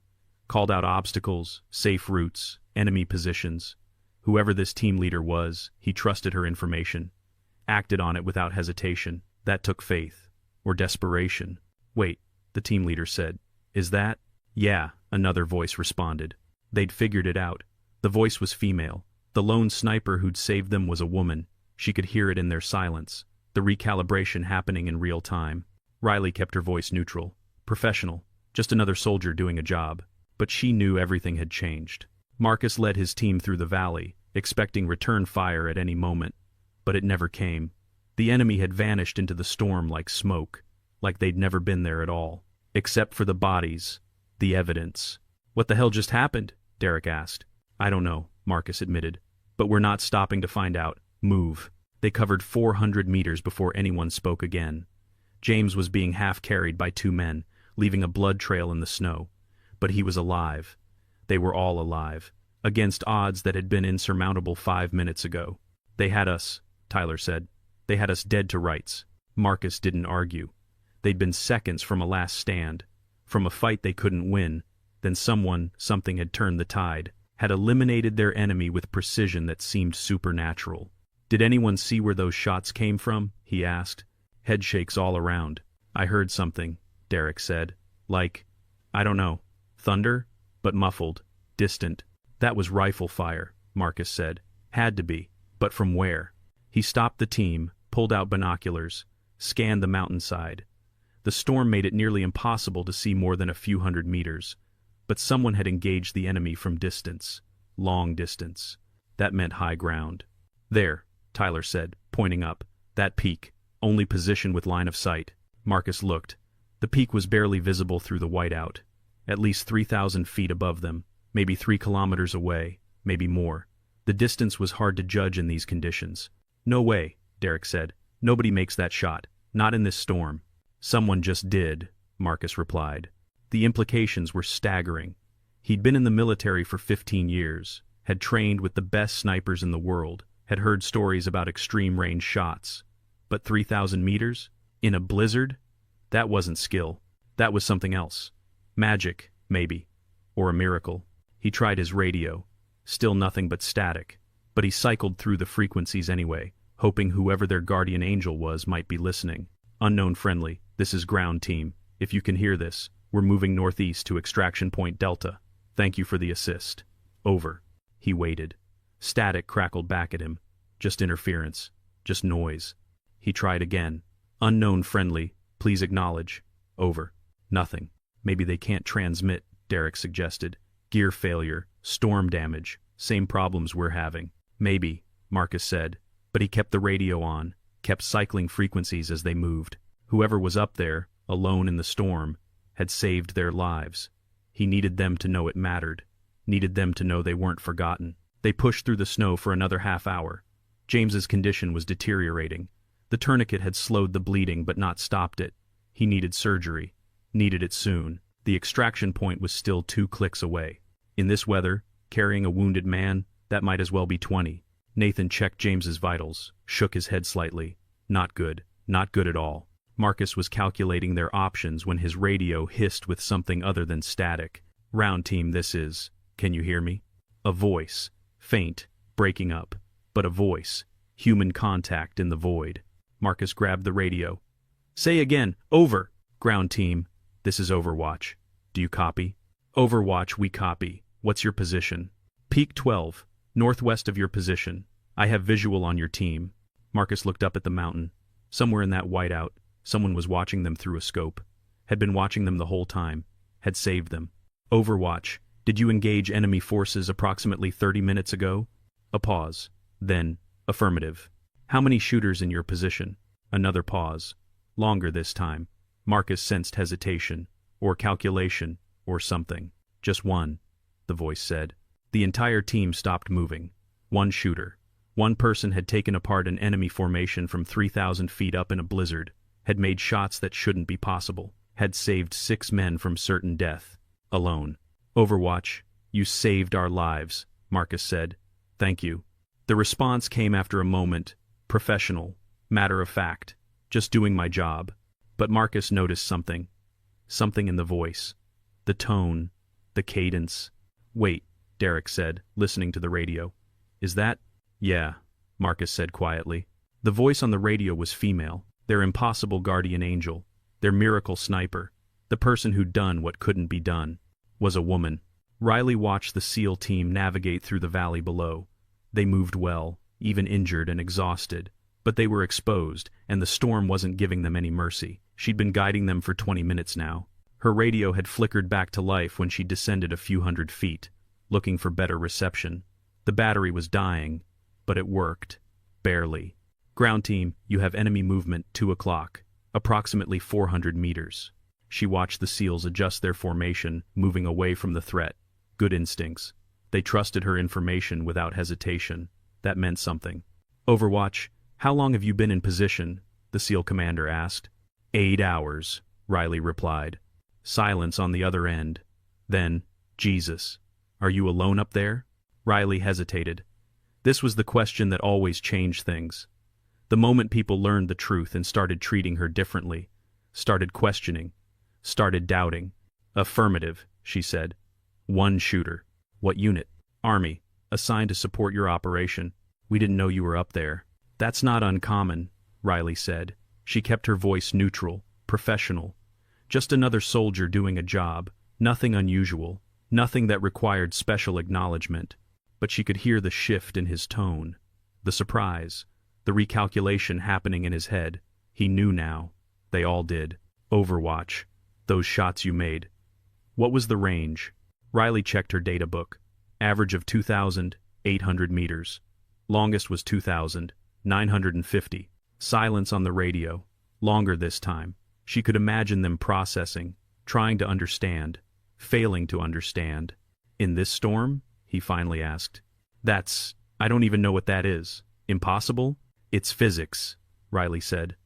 Called out obstacles, safe routes, enemy positions. Whoever this team leader was, he trusted her information. Acted on it without hesitation. That took faith. Or desperation. Wait, the team leader said. Is that? Yeah, another voice responded. They'd figured it out. The voice was female. The lone sniper who'd saved them was a woman. She could hear it in their silence. The recalibration happening in real time. Riley kept her voice neutral. Professional. Just another soldier doing a job. But she knew everything had changed. Marcus led his team through the valley, expecting return fire at any moment. But it never came. The enemy had vanished into the storm like smoke. Like they'd never been there at all. Except for the bodies. The evidence. What the hell just happened? Derek asked. I don't know, Marcus admitted. But we're not stopping to find out. Move. They covered 400 meters before anyone spoke again. James was being half-carried by 2 men, leaving a blood trail in the snow. But he was alive. They were all alive. Against odds that had been insurmountable 5 minutes ago. They had us, Tyler said. They had us dead to rights. Marcus didn't argue. They'd been seconds from a last stand. From a fight they couldn't win. Then something had turned the tide. Had eliminated their enemy with precision that seemed supernatural. Did anyone see where those shots came from? He asked. Head shakes all around. I heard something, Derek said. Like, I don't know, thunder? But muffled, distant. That was rifle fire, Marcus said. Had to be. But from where? He stopped the team, pulled out binoculars, scanned the mountainside. The storm made it nearly impossible to see more than a few hundred meters. but someone had engaged the enemy from distance. Long distance. That meant high ground. There, Tyler said, pointing up. That peak. Only position with line of sight. Marcus looked. The peak was barely visible through the whiteout. At least 3,000 feet above them. Maybe 3 kilometers away. Maybe more. The distance was hard to judge in these conditions. No way, Derek said. Nobody makes that shot. Not in this storm. Someone just did, Marcus replied. The implications were staggering. He'd been in the military for 15 years, had trained with the best snipers in the world, had heard stories about extreme range shots. But 3,000 meters? In a blizzard? That wasn't skill. That was something else. Magic, maybe. Or a miracle. He tried his radio. Still nothing but static. But he cycled through the frequencies anyway, hoping whoever their guardian angel was might be listening. Unknown friendly, this is ground team. If you can hear this, we're moving northeast to extraction point Delta. Thank you for the assist. Over. He waited. Static crackled back at him. Just interference. Just noise. He tried again. Unknown friendly, please acknowledge. Over. Nothing. Maybe they can't transmit, Derek suggested. Gear failure, storm damage, same problems we're having. Maybe, Marcus said, but he kept the radio on, kept cycling frequencies as they moved. Whoever was up there, alone in the storm, had saved their lives. He needed them to know it mattered, needed them to know they weren't forgotten. They pushed through the snow for another half hour. James's condition was deteriorating. The tourniquet had slowed the bleeding but not stopped it. He needed surgery, needed it soon. The extraction point was still 2 clicks away. In this weather, carrying a wounded man, that might as well be 20. Nathan checked James's vitals, shook his head slightly. Not good. Not good at all. Marcus was calculating their options when his radio hissed with something other than static. Round team, this is. Can you hear me? A voice. Faint, breaking up. But a voice. Human contact in the void. Marcus grabbed the radio. Say again. Over. Ground team. This is Overwatch. Do you copy? Overwatch, we copy. What's your position? Peak 12. Northwest of your position. I have visual on your team. Marcus looked up at the mountain. Somewhere in that whiteout, someone was watching them through a scope. Had been watching them the whole time. Had saved them. Overwatch, did you engage enemy forces approximately 30 minutes ago? A pause. Then, affirmative. How many shooters in your position? Another pause. Longer this time. Marcus sensed hesitation, or calculation, or something. Just one, the voice said. The entire team stopped moving. One shooter. One person had taken apart an enemy formation from 3,000 feet up in a blizzard, had made shots that shouldn't be possible, had saved 6 men from certain death. Alone. Overwatch, you saved our lives, Marcus said. Thank you. The response came after a moment, professional, matter of fact, just doing my job. But Marcus noticed something. Something in the voice. The tone. The cadence. Wait, Derek said, listening to the radio. Is that? Yeah, Marcus said quietly. The voice on the radio was female, their impossible guardian angel, their miracle sniper. The person who'd done what couldn't be done was a woman. Riley watched the SEAL team navigate through the valley below. They moved well, even injured and exhausted. But they were exposed, and the storm wasn't giving them any mercy. She'd been guiding them for 20 minutes now. Her radio had flickered back to life when she descended a few hundred feet, looking for better reception. The battery was dying, but it worked. Barely. Ground team, you have enemy movement 2 o'clock, approximately 400 meters. She watched the SEALs adjust their formation, moving away from the threat. Good instincts. They trusted her information without hesitation. That meant something. Overwatch, how long have you been in position? The SEAL commander asked. 8 hours, Riley replied. Silence on the other end. Then, Jesus, are you alone up there? Riley hesitated. This was the question that always changed things. The moment people learned the truth and started treating her differently, started questioning, started doubting. Affirmative, she said. 1 shooter. What unit? Army. Assigned to support your operation. We didn't know you were up there. That's not uncommon, Riley said. She kept her voice neutral, professional. Just another soldier doing a job. Nothing unusual. Nothing that required special acknowledgement. But she could hear the shift in his tone. The surprise. The recalculation happening in his head. He knew now. They all did. Overwatch. Those shots you made. What was the range? Riley checked her data book. Average of 2,800 meters. Longest was 2,950. Silence on the radio. Longer this time. She could imagine them processing, trying to understand, failing to understand. In this storm? He finally asked. I don't even know what that is. Impossible? It's physics, Riley said.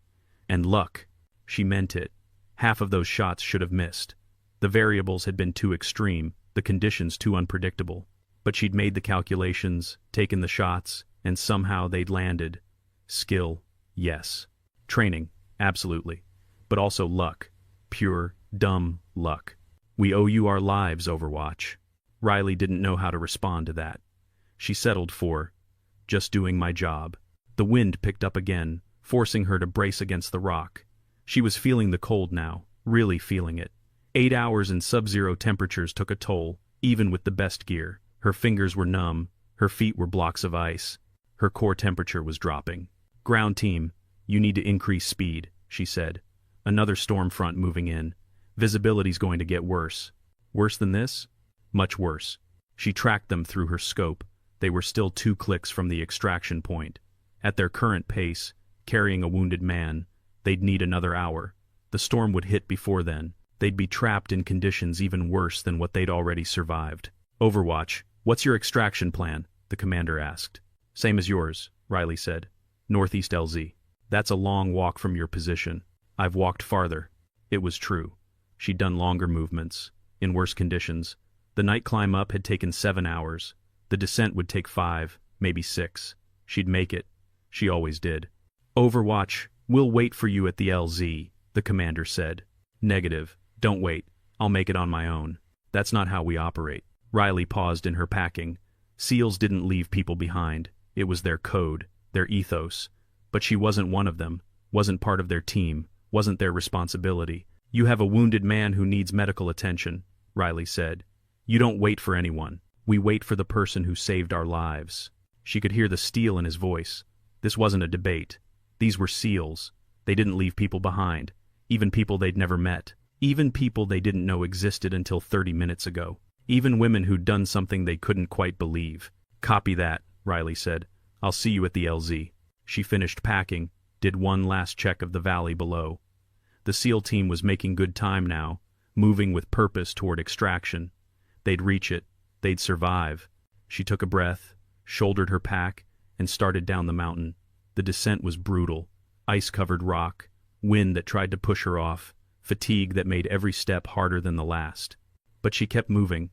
And luck. She meant it. Half of those shots should have missed. The variables had been too extreme, the conditions too unpredictable. But she'd made the calculations, taken the shots, and somehow they'd landed. Skill, yes. Training, absolutely. But also luck. Pure, dumb luck. We owe you our lives, Overwatch. Riley didn't know how to respond to that. She settled for, just doing my job. The wind picked up again, forcing her to brace against the rock. She was feeling the cold now, really feeling it. 8 hours in sub-zero temperatures took a toll, even with the best gear. Her fingers were numb, her feet were blocks of ice. Her core temperature was dropping. Ground team, you need to increase speed, she said. Another storm front moving in. Visibility's going to get worse. Worse than this? Much worse. She tracked them through her scope. They were still 2 clicks from the extraction point. At their current pace, carrying a wounded man, they'd need another hour. The storm would hit before then. They'd be trapped in conditions even worse than what they'd already survived. Overwatch, what's your extraction plan? The commander asked. Same as yours, Riley said. Northeast LZ. That's a long walk from your position. I've walked farther. It was true. She'd done longer movements, in worse conditions. The night climb up had taken 7 hours. The descent would take 5, maybe 6. She'd make it. She always did. Overwatch, we'll wait for you at the LZ, the commander said. Negative. Don't wait. I'll make it on my own. That's not how we operate. Riley paused in her packing. SEALs didn't leave people behind. It was their code, their ethos. But she wasn't one of them, wasn't part of their team, wasn't their responsibility. You have a wounded man who needs medical attention, Riley said. You don't wait for anyone. We wait for the person who saved our lives. She could hear the steel in his voice. This wasn't a debate. These were SEALs. They didn't leave people behind, even people they'd never met, even people they didn't know existed until 30 minutes ago, even women who'd done something they couldn't quite believe. Copy that, Riley said. I'll see you at the LZ. She finished packing, did one last check of the valley below. The SEAL team was making good time now, moving with purpose toward extraction. They'd reach it. They'd survive. She took a breath, shouldered her pack, and started down the mountain. The descent was brutal. Ice-covered rock, wind that tried to push her off, fatigue that made every step harder than the last. But she kept moving,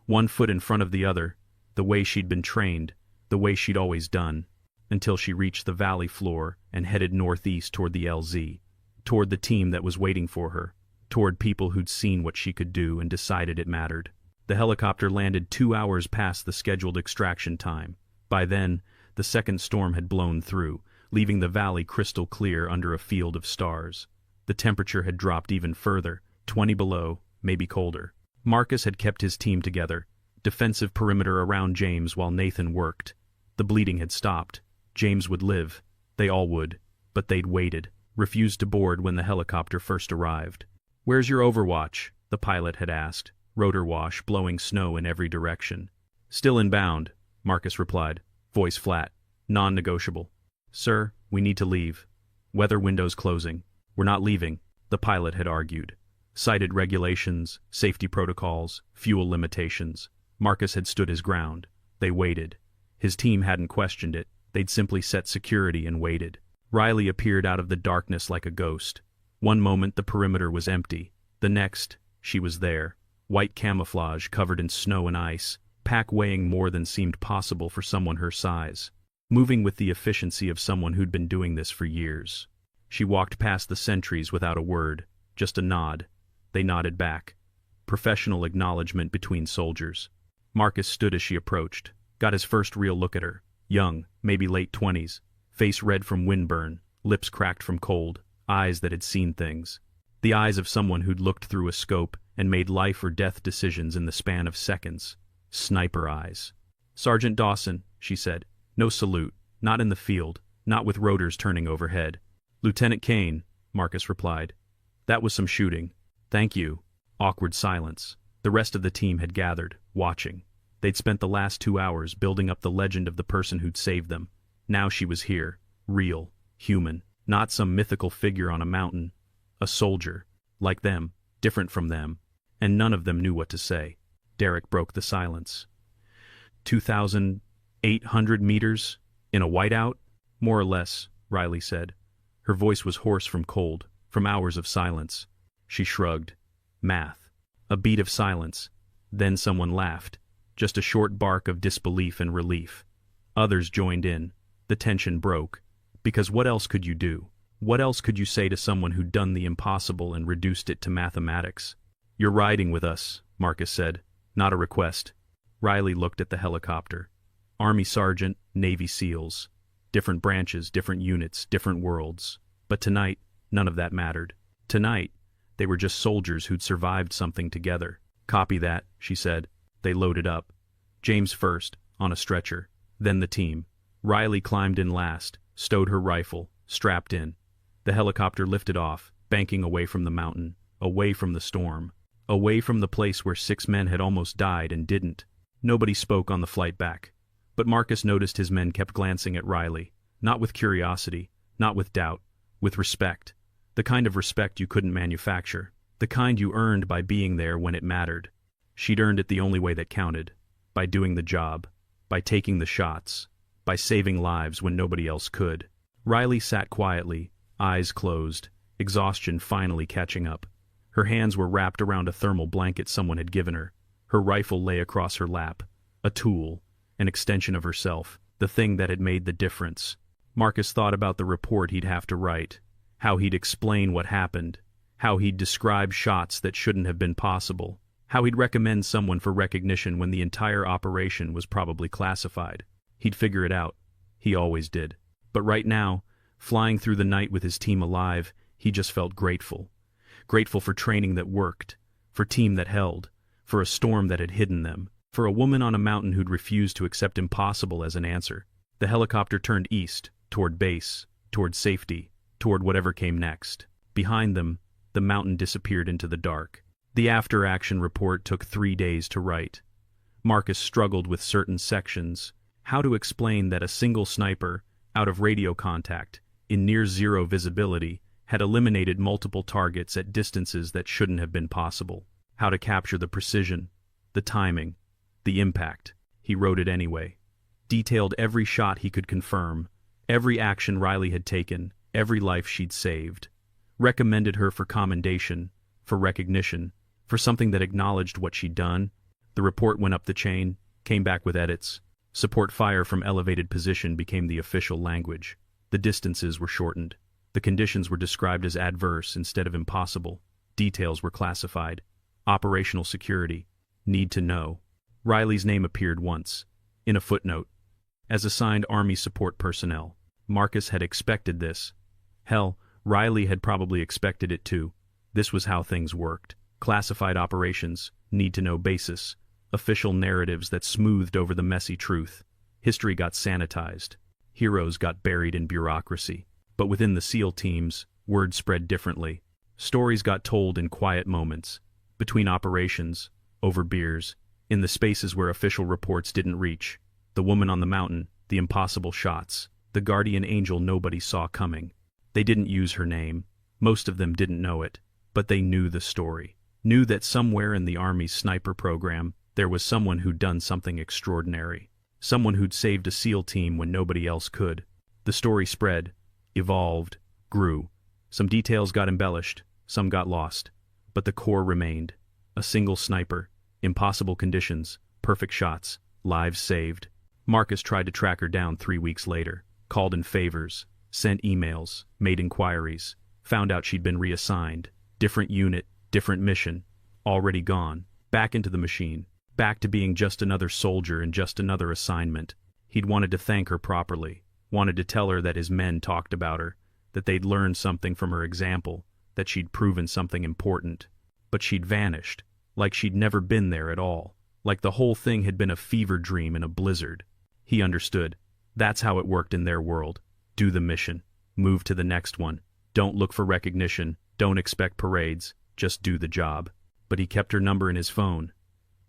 one foot in front of the other, the way she'd been trained, the way she'd always done, until she reached the valley floor and headed northeast toward the LZ, toward the team that was waiting for her, toward people who'd seen what she could do and decided it mattered. The helicopter landed 2 hours past the scheduled extraction time. By then, the second storm had blown through, leaving the valley crystal clear under a field of stars. The temperature had dropped even further, 20 below, maybe colder. Marcus had kept his team together, defensive perimeter around James while Nathan worked. The bleeding had stopped. James would live. They all would. But they'd waited, refused to board when the helicopter first arrived. Where's your Overwatch? The pilot had asked, rotor wash blowing snow in every direction. Still inbound, Marcus replied, voice flat, non-negotiable. Sir, we need to leave. Weather windows closing. We're not leaving, the pilot had argued. Cited regulations, safety protocols, fuel limitations. Marcus had stood his ground. They waited. His team hadn't questioned it. They'd simply set security and waited. Riley appeared out of the darkness like a ghost. One moment the perimeter was empty. The next, she was there. White camouflage covered in snow and ice, pack weighing more than seemed possible for someone her size. Moving with the efficiency of someone who'd been doing this for years. She walked past the sentries without a word, just a nod. They nodded back. Professional acknowledgement between soldiers. Marcus stood as she approached, got his first real look at her. Young, maybe late 20s, face red from windburn, lips cracked from cold, eyes that had seen things. The eyes of someone who'd looked through a scope and made life or death decisions in the span of seconds. Sniper eyes. Sergeant Dawson, she said. No salute, not in the field, not with rotors turning overhead. Lieutenant Kane, Marcus replied. That was some shooting. Thank you. Awkward silence. The rest of the team had gathered, watching. They'd spent the last 2 hours building up the legend of the person who'd saved them. Now she was here, real, human, not some mythical figure on a mountain. A soldier, like them, different from them, and none of them knew what to say. Derek broke the silence. 2,800 meters? In a whiteout? More or less, Riley said. Her voice was hoarse from cold, from hours of silence. She shrugged. Math. A beat of silence. Then someone laughed. Just a short bark of disbelief and relief. Others joined in. The tension broke. Because what else could you do? What else could you say to someone who'd done the impossible and reduced it to mathematics? You're riding with us, Marcus said. Not a request. Riley looked at the helicopter. Army sergeant, Navy SEALs. Different branches, different units, different worlds. But tonight, none of that mattered. Tonight, they were just soldiers who'd survived something together. Copy that, she said. They loaded up. James first, on a stretcher. Then the team. Riley climbed in last, stowed her rifle, strapped in. The helicopter lifted off, banking away from the mountain, away from the storm, away from the place where 6 men had almost died and didn't. Nobody spoke on the flight back. But Marcus noticed his men kept glancing at Riley, not with curiosity, not with doubt, with respect. The kind of respect you couldn't manufacture, the kind you earned by being there when it mattered. She'd earned it the only way that counted, by doing the job, by taking the shots, by saving lives when nobody else could. Riley sat quietly, eyes closed, exhaustion finally catching up. Her hands were wrapped around a thermal blanket someone had given her. Her rifle lay across her lap, a tool, an extension of herself, the thing that had made the difference. Marcus thought about the report he'd have to write, how he'd explain what happened, how he'd describe shots that shouldn't have been possible, how he'd recommend someone for recognition when the entire operation was probably classified. He'd figure it out. He always did. But right now, flying through the night with his team alive, he just felt grateful. Grateful for training that worked, for team that held, for a storm that had hidden them, for a woman on a mountain who'd refused to accept impossible as an answer. The helicopter turned east, toward base, toward safety, toward whatever came next. Behind them, the mountain disappeared into the dark. The after-action report took 3 days to write. Marcus struggled with certain sections. How to explain that a single sniper, out of radio contact, in near-zero visibility, had eliminated multiple targets at distances that shouldn't have been possible. How to capture the precision, the timing, the impact. He wrote it anyway. Detailed every shot he could confirm, every action Riley had taken, every life she'd saved. Recommended her for commendation, for recognition, for something that acknowledged what she'd done. The report went up the chain, came back with edits. Support fire from elevated position became the official language. The distances were shortened. The conditions were described as adverse instead of impossible. Details were classified. Operational security. Need to know. Riley's name appeared once, in a footnote, as assigned Army support personnel. Marcus had expected this. Hell, Riley had probably expected it too. This was how things worked. Classified operations, need-to-know basis, official narratives that smoothed over the messy truth. History got sanitized. Heroes got buried in bureaucracy. But within the SEAL teams, word spread differently. Stories got told in quiet moments, between operations, over beers, in the spaces where official reports didn't reach. The woman on the mountain, the impossible shots, the guardian angel nobody saw coming. They didn't use her name. Most of them didn't know it. But they knew the story. Knew that somewhere in the Army's sniper program, there was someone who'd done something extraordinary. Someone who'd saved a SEAL team when nobody else could. The story spread, evolved, grew. Some details got embellished, some got lost. But the core remained. A single sniper, impossible conditions, perfect shots, lives saved. Marcus tried to track her down 3 weeks later, called in favors, sent emails, made inquiries, found out she'd been reassigned. Different unit, different mission, already gone, back into the machine, back to being just another soldier and just another assignment. He'd wanted to thank her properly, wanted to tell her that his men talked about her, that they'd learned something from her example, that she'd proven something important. But she'd vanished, like she'd never been there at all, like the whole thing had been a fever dream in a blizzard. He understood. That's how it worked in their world. Do the mission. Move to the next one. Don't look for recognition. Don't expect parades, just do the job. But he kept her number in his phone,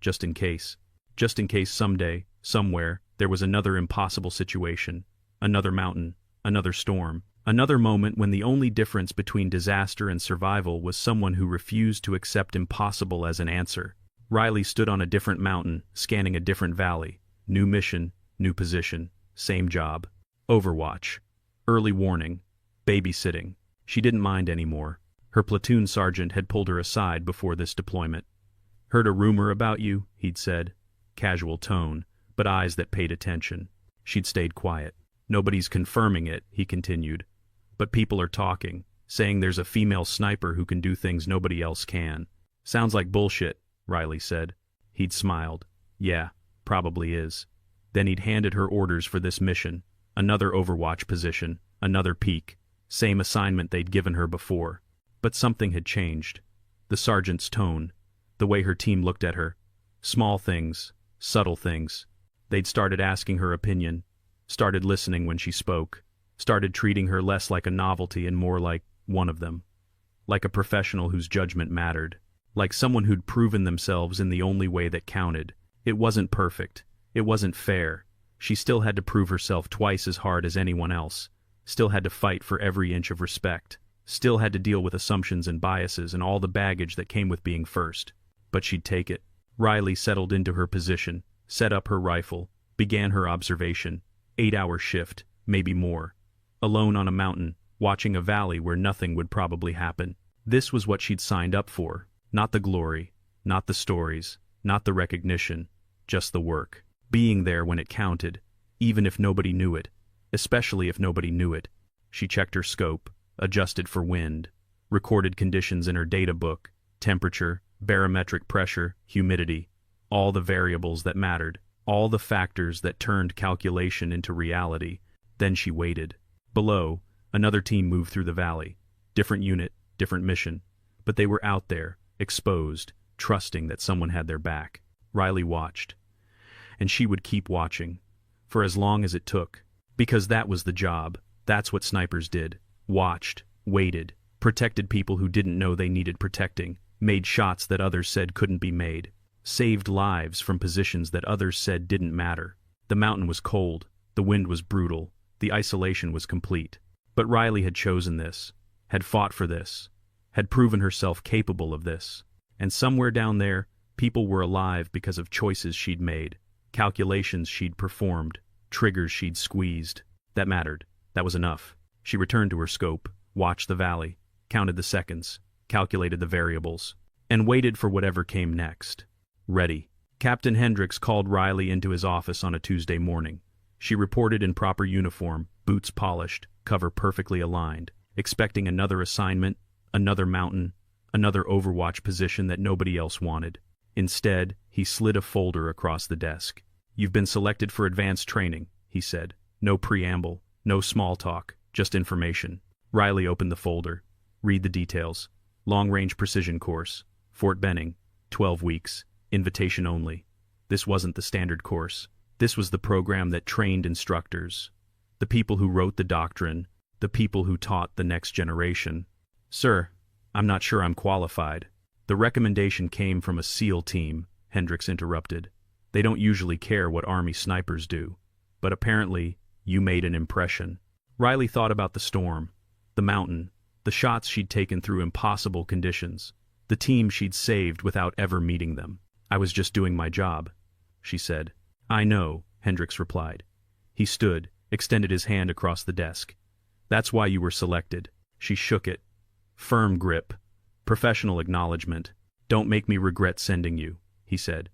just in case. Just in case someday, somewhere, there was another impossible situation, another mountain, another storm, another moment when the only difference between disaster and survival was someone who refused to accept impossible as an answer. Riley stood on a different mountain, scanning a different valley. New mission, new position, same job. Overwatch. Early warning. Babysitting. She didn't mind anymore. Her platoon sergeant had pulled her aside before this deployment. "Heard a rumor about you," he'd said. Casual tone, but eyes that paid attention. She'd stayed quiet. "Nobody's confirming it," he continued. "But people are talking, saying there's a female sniper who can do things nobody else can." "Sounds like bullshit," Riley said. He'd smiled. "Yeah, probably is." Then he'd handed her orders for this mission. Another Overwatch position, another peak, same assignment they'd given her before. But something had changed. The sergeant's tone, the way her team looked at her. Small things, subtle things. They'd started asking her opinion, started listening when she spoke, started treating her less like a novelty and more like one of them. Like a professional whose judgment mattered. Like someone who'd proven themselves in the only way that counted. It wasn't perfect. It wasn't fair. She still had to prove herself twice as hard as anyone else. Still had to fight for every inch of respect. Still had to deal with assumptions and biases and all the baggage that came with being first. But she'd take it. Riley settled into her position, set up her rifle, began her observation. 8-hour shift, maybe more. Alone on a mountain, watching a valley where nothing would probably happen. This was what she'd signed up for. Not the glory, not the stories, not the recognition, just the work. Being there when it counted, even if nobody knew it, especially if nobody knew it. She checked her scope, adjusted for wind, recorded conditions in her data book, temperature, barometric pressure, humidity, all the variables that mattered, all the factors that turned calculation into reality. Then she waited. Below, another team moved through the valley. Different unit, different mission. But they were out there, exposed, trusting that someone had their back. Riley watched. And she would keep watching. For as long as it took. Because that was the job. That's what snipers did. Watched, waited, protected people who didn't know they needed protecting, made shots that others said couldn't be made, saved lives from positions that others said didn't matter. The mountain was cold, the wind was brutal, the isolation was complete. But Riley had chosen this, had fought for this, had proven herself capable of this. And somewhere down there, people were alive because of choices she'd made, calculations she'd performed, triggers she'd squeezed. That mattered. That was enough. She returned to her scope, watched the valley, counted the seconds, calculated the variables, and waited for whatever came next. Ready. Captain Hendricks called Riley into his office on a Tuesday morning. She reported in proper uniform, boots polished, cover perfectly aligned, expecting another assignment, another mountain, another Overwatch position that nobody else wanted. Instead, he slid a folder across the desk. "You've been selected for advanced training," he said. No preamble, no small talk, just information. Riley opened the folder. Read the details. Long-range precision course. Fort Benning. 12 weeks. Invitation only. This wasn't the standard course. This was the program that trained instructors. The people who wrote the doctrine. The people who taught the next generation. "Sir, I'm not sure I'm qualified." "The recommendation came from a SEAL team," Hendricks interrupted. "They don't usually care what Army snipers do. But apparently, you made an impression." Riley thought about the storm, the mountain, the shots she'd taken through impossible conditions, the team she'd saved without ever meeting them. "I was just doing my job," she said. "I know," Hendricks replied. He stood, extended his hand across the desk. "That's why you were selected." She shook it. Firm grip. Professional acknowledgement. "Don't make me regret sending you," he said.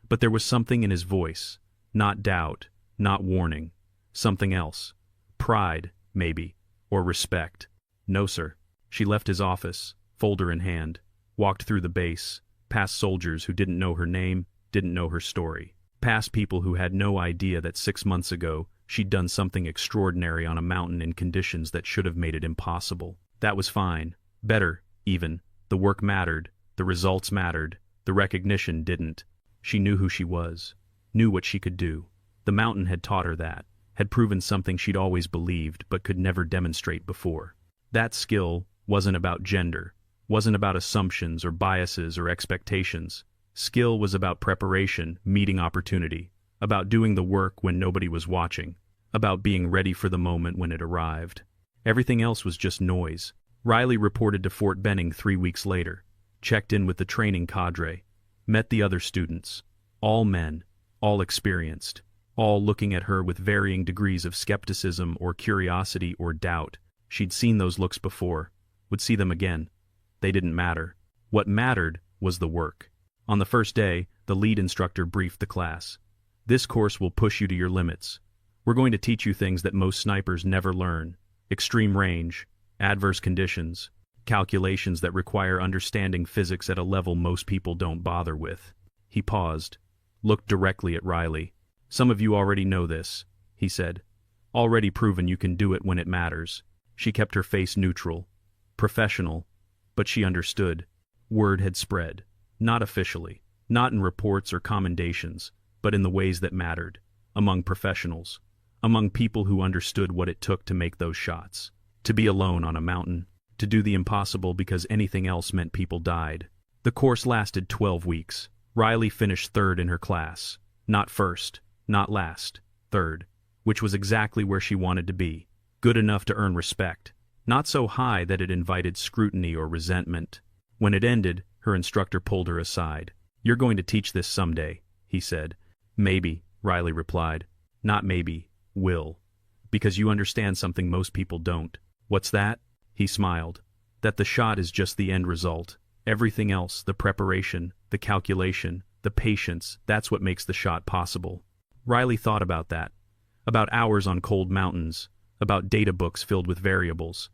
But there was something in his voice. Not doubt, not warning. Something else. Pride, maybe. Or respect. "No, sir." She left his office, folder in hand, walked through the base, past soldiers who didn't know her name, didn't know her story. Past people who had no idea that 6 months ago she'd done something extraordinary on a mountain in conditions that should have made it impossible. That was fine. Better, even. The work mattered, the results mattered, the recognition didn't. She knew who she was, knew what she could do. The mountain had taught her that, had proven something she'd always believed but could never demonstrate before. That skill wasn't about gender, wasn't about assumptions or biases or expectations. Skill was about preparation, meeting opportunity, about doing the work when nobody was watching, about being ready for the moment when it arrived. Everything else was just noise. Riley reported to Fort Benning 3 weeks later, checked in with the training cadre, met the other students, all men, all experienced, all looking at her with varying degrees of skepticism or curiosity or doubt. She'd seen those looks before, would see them again. They didn't matter. What mattered was the work. On the first day, the lead instructor briefed the class. This course will push you to your limits. We're going to teach you things that most snipers never learn. Extreme range, adverse conditions, calculations that require understanding physics at a level most people don't bother with. He paused, looked directly at Riley. Some of you already know this, he said. Already proven you can do it when it matters. She kept her face neutral, professional, but she understood. Word had spread, not officially, not in reports or commendations, but in the ways that mattered, among professionals, among people who understood what it took to make those shots. To be alone on a mountain, to do the impossible because anything else meant people died. The course lasted 12 weeks. Riley finished third in her class. Not first, not last, third, which was exactly where she wanted to be. Good enough to earn respect, not so high that it invited scrutiny or resentment. When it ended, her instructor pulled her aside. You're going to teach this someday, he said. Maybe, Riley replied. Not maybe, will. Because you understand something most people don't. What's that? He smiled. That the shot is just the end result. Everything else, the preparation, the calculation, the patience, that's what makes the shot possible. Riley thought about that. About hours on cold mountains, about data books filled with variables,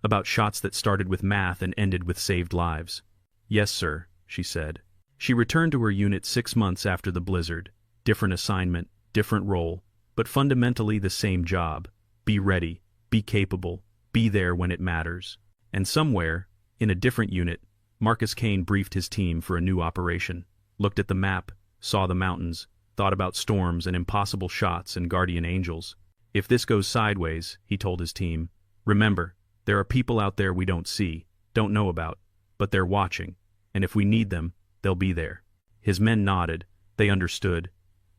about shots that started with math and ended with saved lives. Yes, sir, she said. She returned to her unit 6 months after the blizzard. Different assignment, different role, but fundamentally the same job. Be ready, be capable, be there when it matters. And somewhere, in a different unit, Marcus Kane briefed his team for a new operation, looked at the map, saw the mountains, thought about storms and impossible shots and guardian angels. If this goes sideways, he told his team, remember, there are people out there we don't see, don't know about, but they're watching, and if we need them, they'll be there. His men nodded. They understood.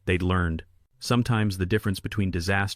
They'd learned. Sometimes the difference between disaster